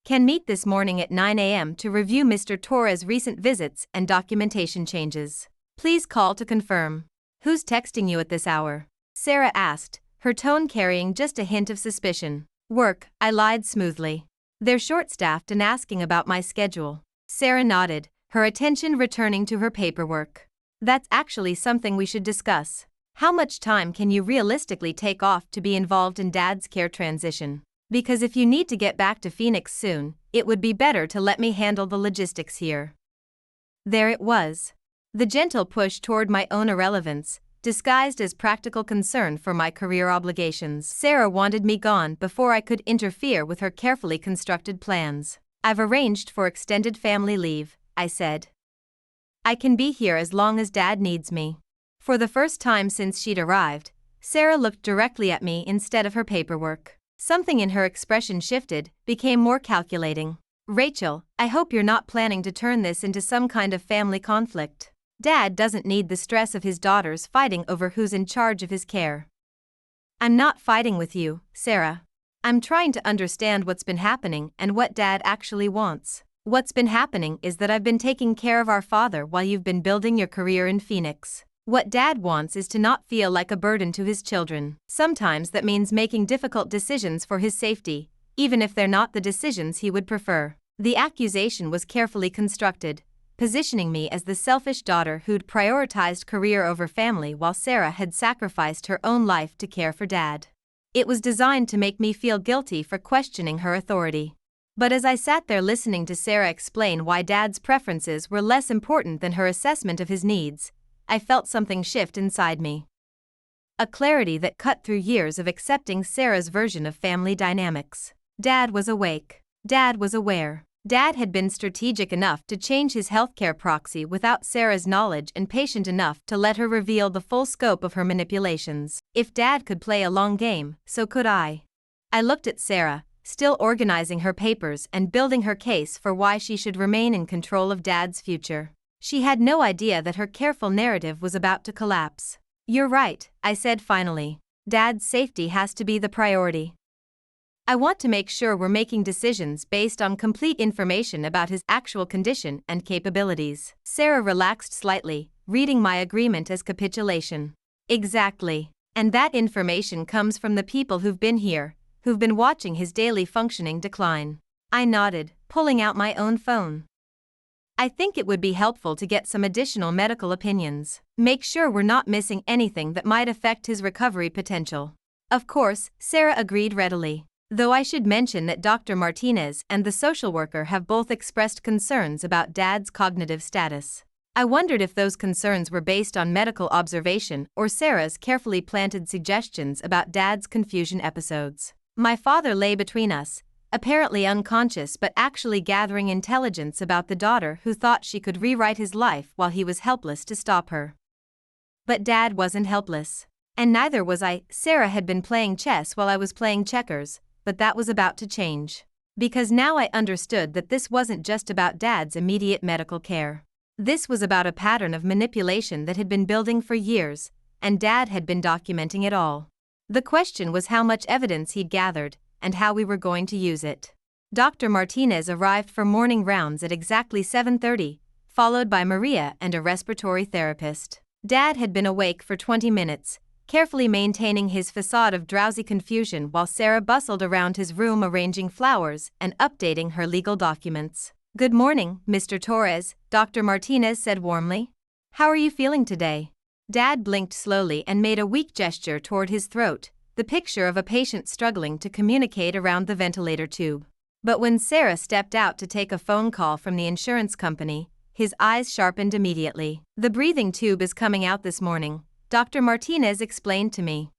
Can meet this morning at 9 a.m. to review Mr. Torres' recent visits and documentation changes. Please call to confirm. Who's texting you at this hour? Sarah asked, her tone carrying just a hint of suspicion. Work, I lied smoothly. They're short-staffed and asking about my schedule. Sarah nodded, her attention returning to her paperwork. That's actually something we should discuss. How much time can you realistically take off to be involved in Dad's care transition? Because if you need to get back to Phoenix soon, it would be better to let me handle the logistics here. There it was. The gentle push toward my own irrelevance, disguised as practical concern for my career obligations. Sarah wanted me gone before I could interfere with her carefully constructed plans. I've arranged for extended family leave, I said. I can be here as long as Dad needs me. For the first time since she'd arrived, Sarah looked directly at me instead of her paperwork. Something in her expression shifted, became more calculating. Rachel, I hope you're not planning to turn this into some kind of family conflict. Dad doesn't need the stress of his daughters fighting over who's in charge of his care. I'm not fighting with you, Sarah. I'm trying to understand what's been happening and what Dad actually wants. What's been happening is that I've been taking care of our father while you've been building your career in Phoenix. What Dad wants is to not feel like a burden to his children. Sometimes that means making difficult decisions for his safety, even if they're not the decisions he would prefer. The accusation was carefully constructed, positioning me as the selfish daughter who'd prioritized career over family while Sarah had sacrificed her own life to care for Dad. It was designed to make me feel guilty for questioning her authority. But as I sat there listening to Sarah explain why Dad's preferences were less important than her assessment of his needs, I felt something shift inside me. A clarity that cut through years of accepting Sarah's version of family dynamics. Dad was awake. Dad was aware. Dad had been strategic enough to change his healthcare proxy without Sarah's knowledge and patient enough to let her reveal the full scope of her manipulations. If Dad could play a long game, so could I. I looked at Sarah, still organizing her papers and building her case for why she should remain in control of Dad's future. She had no idea that her careful narrative was about to collapse. "You're right," I said finally. "Dad's safety has to be the priority. I want to make sure we're making decisions based on complete information about his actual condition and capabilities." Sarah relaxed slightly, reading my agreement as capitulation. "Exactly. And that information comes from the people who've been here, who've been watching his daily functioning decline." I nodded, pulling out my own phone. "I think it would be helpful to get some additional medical opinions. Make sure we're not missing anything that might affect his recovery potential." Of course, Sarah agreed readily. Though I should mention that Dr. Martinez and the social worker have both expressed concerns about Dad's cognitive status. I wondered if those concerns were based on medical observation or Sarah's carefully planted suggestions about Dad's confusion episodes. My father lay between us, apparently unconscious but actually gathering intelligence about the daughter who thought she could rewrite his life while he was helpless to stop her. But Dad wasn't helpless. And neither was I. Sarah had been playing chess while I was playing checkers, but that was about to change. Because now I understood that this wasn't just about Dad's immediate medical care. This was about a pattern of manipulation that had been building for years, and Dad had been documenting it all. The question was how much evidence he'd gathered, and how we were going to use it. Dr. Martinez arrived for morning rounds at exactly 7:30, followed by Maria and a respiratory therapist. Dad had been awake for 20 minutes, carefully maintaining his facade of drowsy confusion while Sarah bustled around his room arranging flowers and updating her legal documents. "Good morning, Mr. Torres," Dr. Martinez said warmly. "How are you feeling today?" Dad blinked slowly and made a weak gesture toward his throat, the picture of a patient struggling to communicate around the ventilator tube. But when Sarah stepped out to take a phone call from the insurance company, his eyes sharpened immediately. "The breathing tube is coming out this morning," Dr. Martinez explained to me.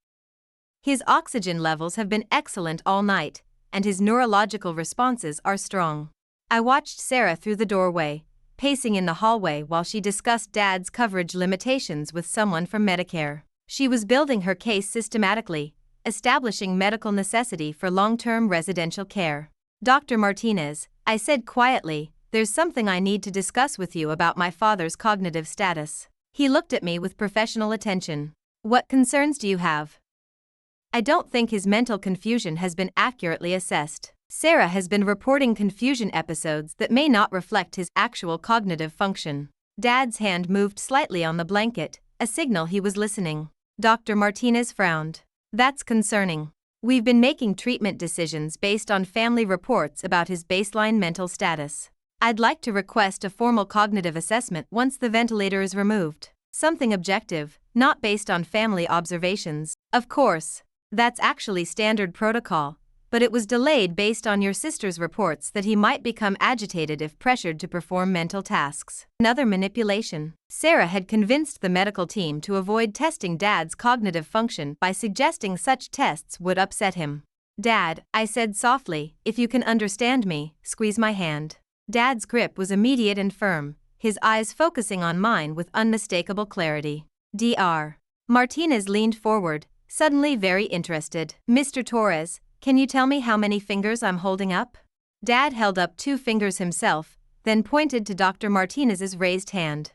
"His oxygen levels have been excellent all night, and his neurological responses are strong." I watched Sarah through the doorway, pacing in the hallway while she discussed Dad's coverage limitations with someone from Medicare. She was building her case systematically, establishing medical necessity for long-term residential care. "Dr. Martinez," I said quietly, "there's something I need to discuss with you about my father's cognitive status." He looked at me with professional attention. "What concerns do you have?" "I don't think his mental confusion has been accurately assessed. Sarah has been reporting confusion episodes that may not reflect his actual cognitive function." Dad's hand moved slightly on the blanket, a signal he was listening. Dr. Martinez frowned. "That's concerning. We've been making treatment decisions based on family reports about his baseline mental status. I'd like to request a formal cognitive assessment once the ventilator is removed. Something objective, not based on family observations." "Of course. That's actually standard protocol, but it was delayed based on your sister's reports that he might become agitated if pressured to perform mental tasks." Another manipulation. Sarah had convinced the medical team to avoid testing Dad's cognitive function by suggesting such tests would upset him. "Dad," I said softly, "if you can understand me, squeeze my hand." Dad's grip was immediate and firm, his eyes focusing on mine with unmistakable clarity. Dr. Martinez leaned forward, suddenly very interested. "Mr. Torres, can you tell me how many fingers I'm holding up?" Dad held up 2 fingers himself, then pointed to Dr. Martinez's raised hand.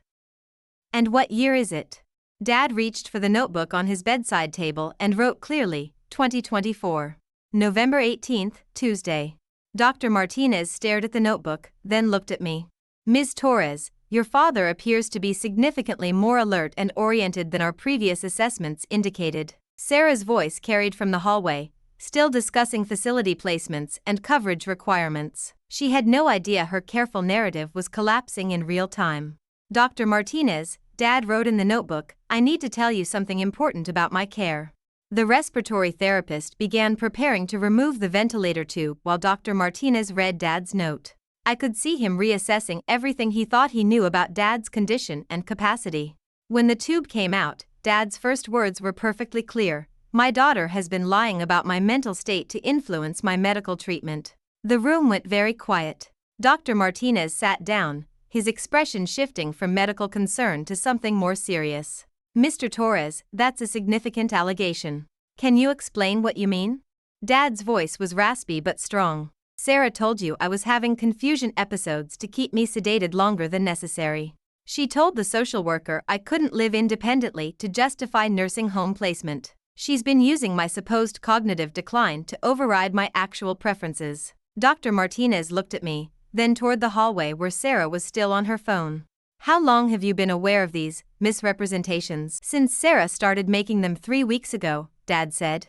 "And what year is it?" Dad reached for the notebook on his bedside table and wrote clearly, 2024. November 18th, Tuesday. Dr. Martinez stared at the notebook, then looked at me. "Ms. Torres, your father appears to be significantly more alert and oriented than our previous assessments indicated." Sarah's voice carried from the hallway, still discussing facility placements and coverage requirements. She had no idea her careful narrative was collapsing in real time. "Dr. Martinez," Dad wrote in the notebook, "I need to tell you something important about my care." The respiratory therapist began preparing to remove the ventilator tube while Dr. Martinez read Dad's note. I could see him reassessing everything he thought he knew about Dad's condition and capacity. When the tube came out, Dad's first words were perfectly clear. My daughter has been lying about my mental state to influence my medical treatment. The room went very quiet. Dr. Martinez sat down, his expression shifting from medical concern to something more serious. Mr. Torres, that's a significant allegation. Can you explain what you mean? Dad's voice was raspy but strong. Sarah told you I was having confusion episodes to keep me sedated longer than necessary. She told the social worker I couldn't live independently to justify nursing home placement. She's been using my supposed cognitive decline to override my actual preferences. Dr. Martinez looked at me, then toward the hallway where Sarah was still on her phone. How long have you been aware of these misrepresentations? Since Sarah started making them 3 weeks ago, Dad said.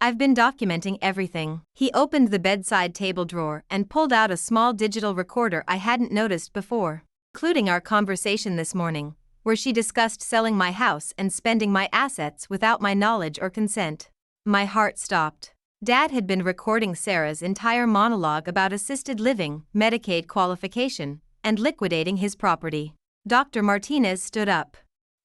I've been documenting everything. He opened the bedside table drawer and pulled out a small digital recorder I hadn't noticed before, including our conversation this morning, where she discussed selling my house and spending my assets without my knowledge or consent. My heart stopped. Dad had been recording Sarah's entire monologue about assisted living, Medicaid qualification, and liquidating his property. Dr. Martinez stood up.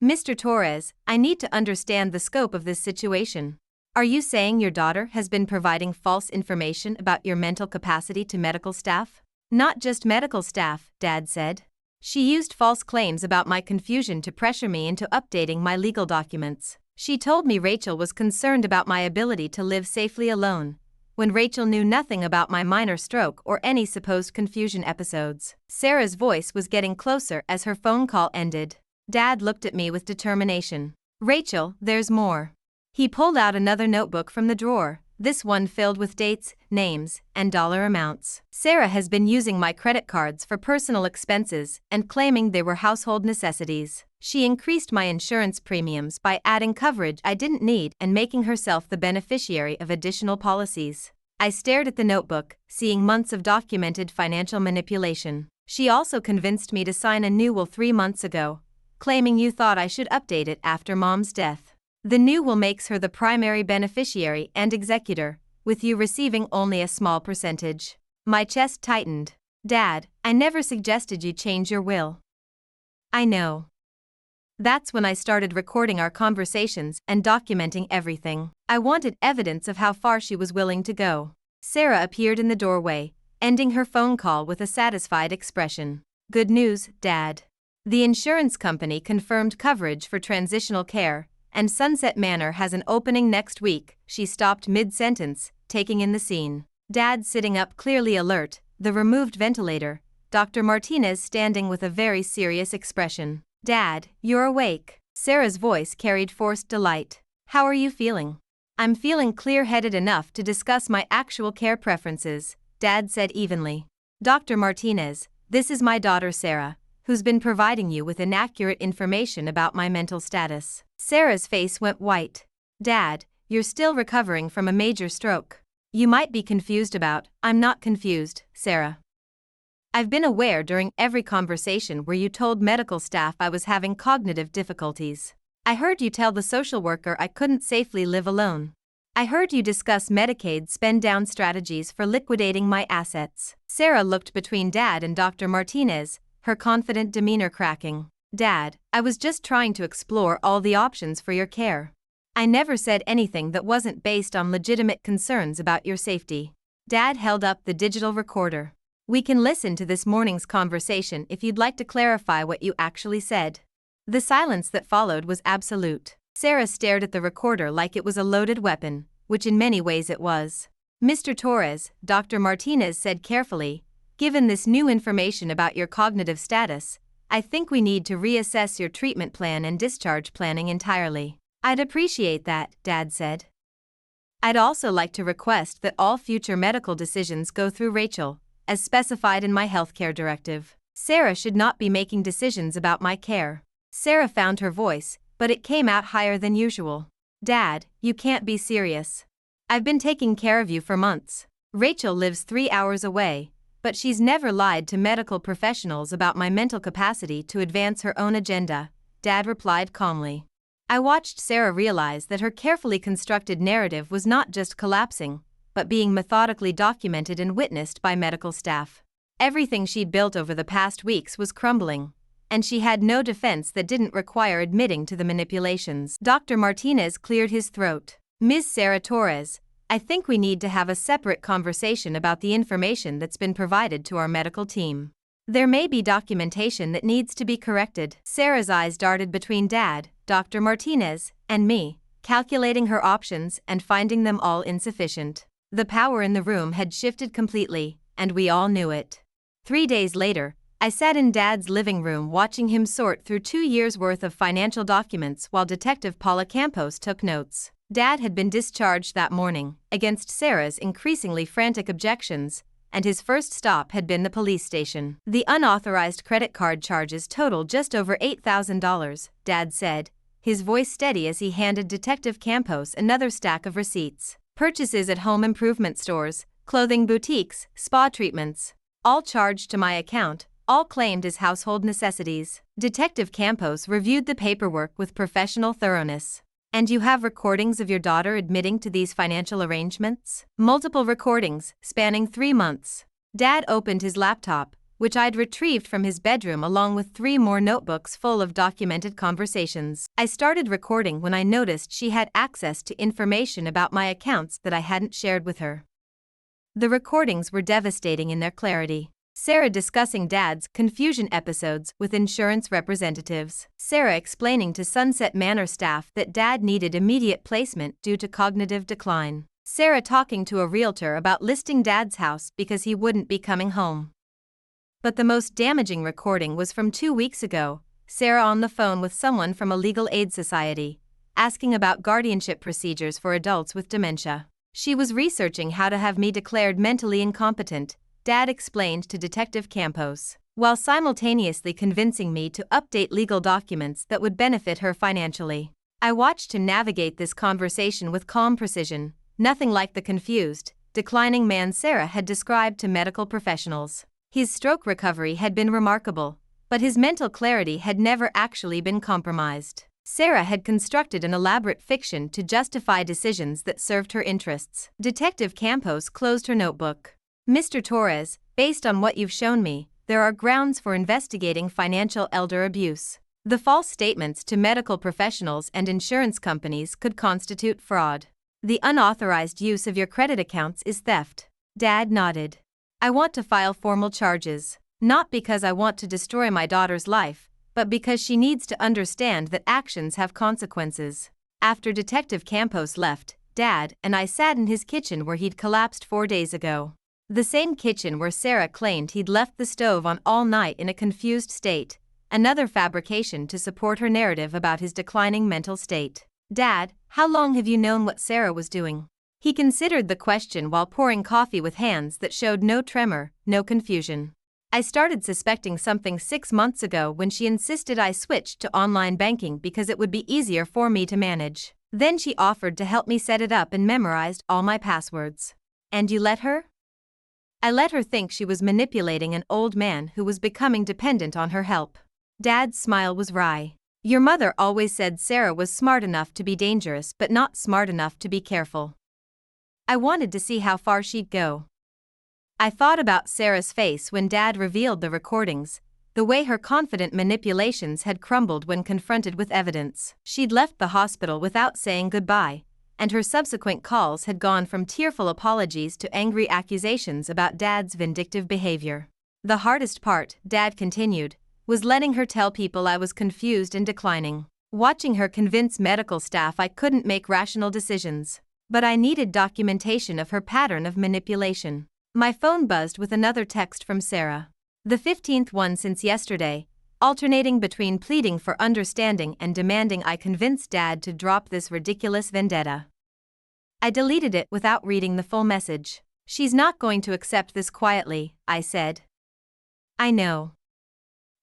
Mr. Torres, I need to understand the scope of this situation. Are you saying your daughter has been providing false information about your mental capacity to medical staff? Not just medical staff, Dad said. She used false claims about my confusion to pressure me into updating my legal documents. She told me Rachel was concerned about my ability to live safely alone, when Rachel knew nothing about my minor stroke or any supposed confusion episodes. Sarah's voice was getting closer as her phone call ended. Dad looked at me with determination. Rachel, there's more. He pulled out another notebook from the drawer, this one filled with dates, names, and dollar amounts. Sarah has been using my credit cards for personal expenses and claiming they were household necessities. She increased my insurance premiums by adding coverage I didn't need and making herself the beneficiary of additional policies. I stared at the notebook, seeing months of documented financial manipulation. She also convinced me to sign a new will 3 months ago, claiming you thought I should update it after Mom's death. The new will makes her the primary beneficiary and executor, with you receiving only a small percentage. My chest tightened. Dad, I never suggested you change your will. I know. That's when I started recording our conversations and documenting everything. I wanted evidence of how far she was willing to go. Sarah appeared in the doorway, ending her phone call with a satisfied expression. Good news, Dad. The insurance company confirmed coverage for transitional care, and Sunset Manor has an opening next week. She stopped mid-sentence, taking in the scene. Dad sitting up clearly alert, the removed ventilator, Dr. Martinez standing with a very serious expression. Dad, you're awake. Sarah's voice carried forced delight. How are you feeling? I'm feeling clear-headed enough to discuss my actual care preferences, Dad said evenly. Dr. Martinez, this is my daughter Sarah, who's been providing you with inaccurate information about my mental status. Sarah's face went white. Dad, you're still recovering from a major stroke. You might be confused about. I'm not confused, Sarah. I've been aware during every conversation where you told medical staff I was having cognitive difficulties. I heard you tell the social worker I couldn't safely live alone. I heard you discuss Medicaid spend-down strategies for liquidating my assets. Sarah looked between Dad and Dr. Martinez, her confident demeanor cracking. Dad, I was just trying to explore all the options for your care. I never said anything that wasn't based on legitimate concerns about your safety. Dad held up the digital recorder. We can listen to this morning's conversation if you'd like to clarify what you actually said. The silence that followed was absolute. Sarah stared at the recorder like it was a loaded weapon, which in many ways it was. Mr. Torres, Dr. Martinez said carefully, given this new information about your cognitive status, I think we need to reassess your treatment plan and discharge planning entirely. I'd appreciate that, Dad said. I'd also like to request that all future medical decisions go through Rachel, as specified in my healthcare directive. Sarah should not be making decisions about my care. Sarah found her voice, but it came out higher than usual. Dad, you can't be serious. I've been taking care of you for months. Rachel lives 3 hours away, but she's never lied to medical professionals about my mental capacity to advance her own agenda, Dad replied calmly. I watched Sarah realize that her carefully constructed narrative was not just collapsing, but being methodically documented and witnessed by medical staff. Everything she'd built over the past weeks was crumbling, and she had no defense that didn't require admitting to the manipulations. Dr. Martinez cleared his throat. Ms. Sarah Torres, I think we need to have a separate conversation about the information that's been provided to our medical team. There may be documentation that needs to be corrected. Sarah's eyes darted between Dad, Dr. Martinez, and me, calculating her options and finding them all insufficient. The power in the room had shifted completely, and we all knew it. 3 days later, I sat in Dad's living room watching him sort through 2 years' worth of financial documents while Detective Paula Campos took notes. Dad had been discharged that morning, against Sarah's increasingly frantic objections, and his first stop had been the police station. The unauthorized credit card charges totaled just over $8,000, Dad said, his voice steady as he handed Detective Campos another stack of receipts. Purchases at home improvement stores, clothing boutiques, spa treatments, all charged to my account, all claimed as household necessities. Detective Campos reviewed the paperwork with professional thoroughness. And you have recordings of your daughter admitting to these financial arrangements? Multiple recordings, spanning 3 months. Dad opened his laptop, which I'd retrieved from his bedroom along with 3 more notebooks full of documented conversations. I started recording when I noticed she had access to information about my accounts that I hadn't shared with her. The recordings were devastating in their clarity. Sarah discussing Dad's confusion episodes with insurance representatives. Sarah explaining to Sunset Manor staff that Dad needed immediate placement due to cognitive decline. Sarah talking to a realtor about listing Dad's house because he wouldn't be coming home. But the most damaging recording was from 2 weeks ago, Sarah on the phone with someone from a legal aid society, asking about guardianship procedures for adults with dementia. She was researching how to have me declared mentally incompetent, Dad explained to Detective Campos, while simultaneously convincing me to update legal documents that would benefit her financially. I watched him navigate this conversation with calm precision, nothing like the confused, declining man Sarah had described to medical professionals. His stroke recovery had been remarkable, but his mental clarity had never actually been compromised. Sarah had constructed an elaborate fiction to justify decisions that served her interests. Detective Campos closed her notebook. Mr. Torres, based on what you've shown me, there are grounds for investigating financial elder abuse. The false statements to medical professionals and insurance companies could constitute fraud. The unauthorized use of your credit accounts is theft. Dad nodded. I want to file formal charges, not because I want to destroy my daughter's life, but because she needs to understand that actions have consequences. After Detective Campos left, Dad and I sat in his kitchen where he'd collapsed 4 days ago. The same kitchen where Sarah claimed he'd left the stove on all night in a confused state, another fabrication to support her narrative about his declining mental state. Dad, how long have you known what Sarah was doing? He considered the question while pouring coffee with hands that showed no tremor, no confusion. I started suspecting something 6 months ago when she insisted I switch to online banking because it would be easier for me to manage. Then she offered to help me set it up and memorized all my passwords. And you let her? I let her think she was manipulating an old man who was becoming dependent on her help. Dad's smile was wry. Your mother always said Sarah was smart enough to be dangerous but not smart enough to be careful. I wanted to see how far she'd go. I thought about Sarah's face when Dad revealed the recordings, the way her confident manipulations had crumbled when confronted with evidence. She'd left the hospital without saying goodbye, and her subsequent calls had gone from tearful apologies to angry accusations about Dad's vindictive behavior. The hardest part, Dad continued, was letting her tell people I was confused and declining. Watching her convince medical staff I couldn't make rational decisions. But I needed documentation of her pattern of manipulation. My phone buzzed with another text from Sarah. The 15th one since yesterday, alternating between pleading for understanding and demanding I convince Dad to drop this ridiculous vendetta. I deleted it without reading the full message. She's not going to accept this quietly, I said. I know.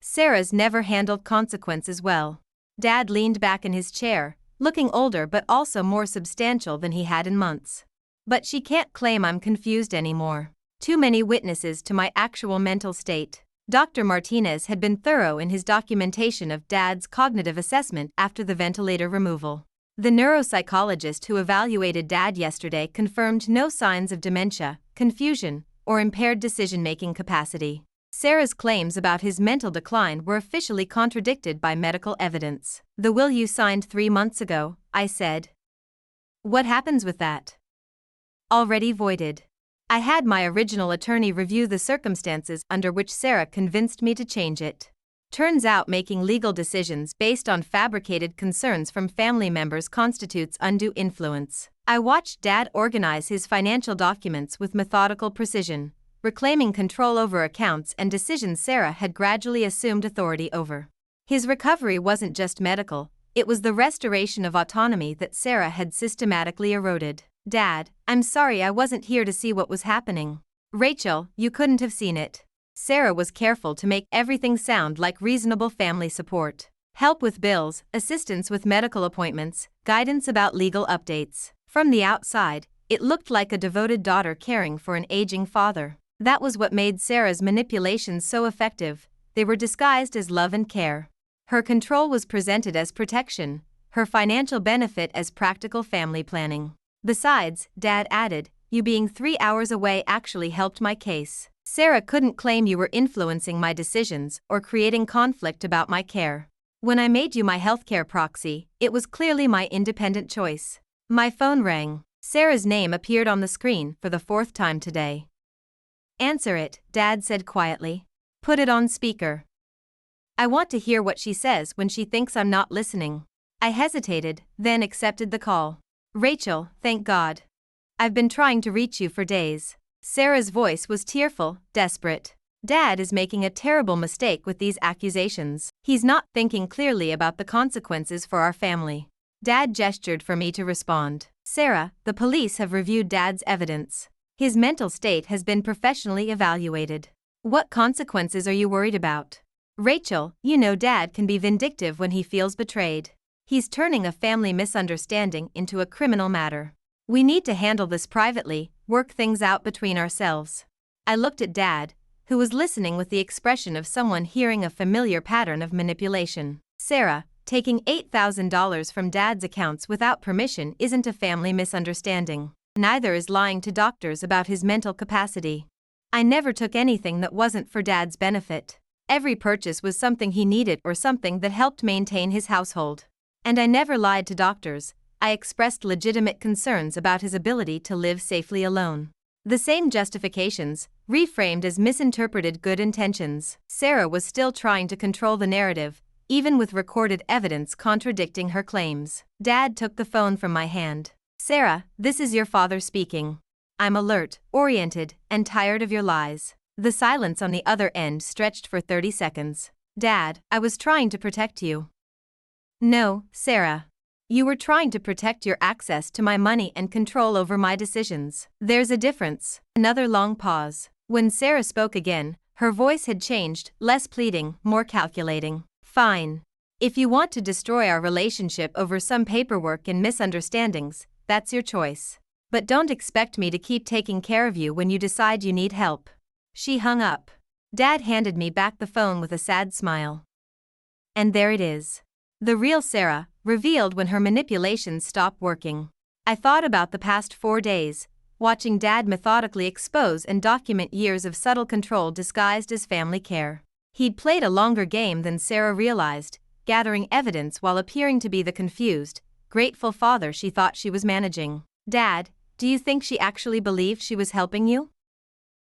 Sarah's never handled consequences well. Dad leaned back in his chair, looking older but also more substantial than he had in months. But she can't claim I'm confused anymore. Too many witnesses to my actual mental state. Dr. Martinez had been thorough in his documentation of Dad's cognitive assessment after the ventilator removal. The neuropsychologist who evaluated Dad yesterday confirmed no signs of dementia, confusion, or impaired decision-making capacity. Sarah's claims about his mental decline were officially contradicted by medical evidence. The will you signed 3 months ago, I said. What happens with that? Already voided. I had my original attorney review the circumstances under which Sarah convinced me to change it. Turns out making legal decisions based on fabricated concerns from family members constitutes undue influence. I watched Dad organize his financial documents with methodical precision, reclaiming control over accounts and decisions Sarah had gradually assumed authority over. His recovery wasn't just medical, it was the restoration of autonomy that Sarah had systematically eroded. Dad, I'm sorry I wasn't here to see what was happening. Rachel, you couldn't have seen it. Sarah was careful to make everything sound like reasonable family support. Help with bills, assistance with medical appointments, guidance about legal updates. From the outside, it looked like a devoted daughter caring for an aging father. That was what made Sarah's manipulations so effective. They were disguised as love and care. Her control was presented as protection, her financial benefit as practical family planning. Besides, Dad added, you being 3 hours away actually helped my case. Sarah couldn't claim you were influencing my decisions or creating conflict about my care. When I made you my healthcare proxy, it was clearly my independent choice. My phone rang. Sarah's name appeared on the screen for the 4th time today. Answer it, Dad said quietly. Put it on speaker. I want to hear what she says when she thinks I'm not listening. I hesitated, then accepted the call. Rachel, thank God. I've been trying to reach you for days. Sarah's voice was tearful, desperate. Dad is making a terrible mistake with these accusations. He's not thinking clearly about the consequences for our family. Dad gestured for me to respond. Sarah, the police have reviewed Dad's evidence. His mental state has been professionally evaluated. What consequences are you worried about? Rachel, you know Dad can be vindictive when he feels betrayed. He's turning a family misunderstanding into a criminal matter. We need to handle this privately, work things out between ourselves. I looked at Dad, who was listening with the expression of someone hearing a familiar pattern of manipulation. Sarah, taking $8,000 from Dad's accounts without permission isn't a family misunderstanding. Neither is lying to doctors about his mental capacity. I never took anything that wasn't for Dad's benefit. Every purchase was something he needed or something that helped maintain his household. And I never lied to doctors. I expressed legitimate concerns about his ability to live safely alone. The same justifications, reframed as misinterpreted good intentions. Sarah was still trying to control the narrative, even with recorded evidence contradicting her claims. Dad took the phone from my hand. Sarah, this is your father speaking. I'm alert, oriented, and tired of your lies. The silence on the other end stretched for 30 seconds. Dad, I was trying to protect you. No, Sarah. You were trying to protect your access to my money and control over my decisions. There's a difference. Another long pause. When Sarah spoke again, her voice had changed, less pleading, more calculating. Fine. If you want to destroy our relationship over some paperwork and misunderstandings, that's your choice. But don't expect me to keep taking care of you when you decide you need help. She hung up. Dad handed me back the phone with a sad smile. And there it is. The real Sarah, revealed when her manipulations stopped working. I thought about the past 4 days, watching Dad methodically expose and document years of subtle control disguised as family care. He'd played a longer game than Sarah realized, gathering evidence while appearing to be the confused, grateful father she thought she was managing. Dad, do you think she actually believed she was helping you?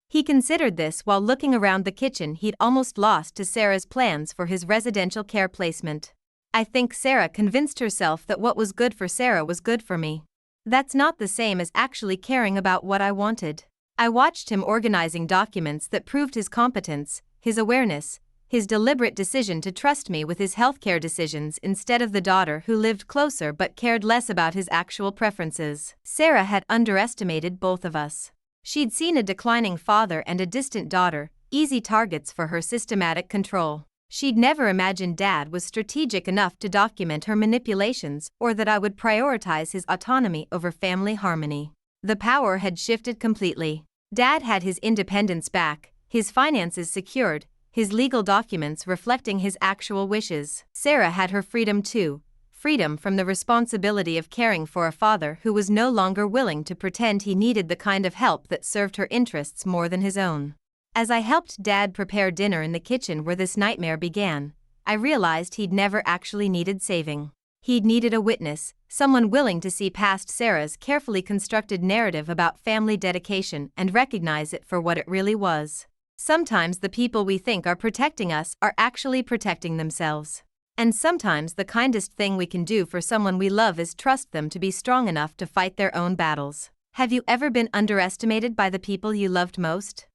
He considered this while looking around the kitchen he'd almost lost to Sarah's plans for his residential care placement. I think Sarah convinced herself that what was good for Sarah was good for me. That's not the same as actually caring about what I wanted. I watched him organizing documents that proved his competence, his awareness, his deliberate decision to trust me with his healthcare decisions instead of the daughter who lived closer but cared less about his actual preferences. Sarah had underestimated both of us. She'd seen a declining father and a distant daughter, easy targets for her systematic control. She'd never imagined Dad was strategic enough to document her manipulations or that I would prioritize his autonomy over family harmony. The power had shifted completely. Dad had his independence back, his finances secured, his legal documents reflecting his actual wishes. Sarah had her freedom too, freedom from the responsibility of caring for a father who was no longer willing to pretend he needed the kind of help that served her interests more than his own. As I helped Dad prepare dinner in the kitchen where this nightmare began, I realized he'd never actually needed saving. He'd needed a witness, someone willing to see past Sarah's carefully constructed narrative about family dedication and recognize it for what it really was. Sometimes the people we think are protecting us are actually protecting themselves. And sometimes the kindest thing we can do for someone we love is trust them to be strong enough to fight their own battles. Have you ever been underestimated by the people you loved most?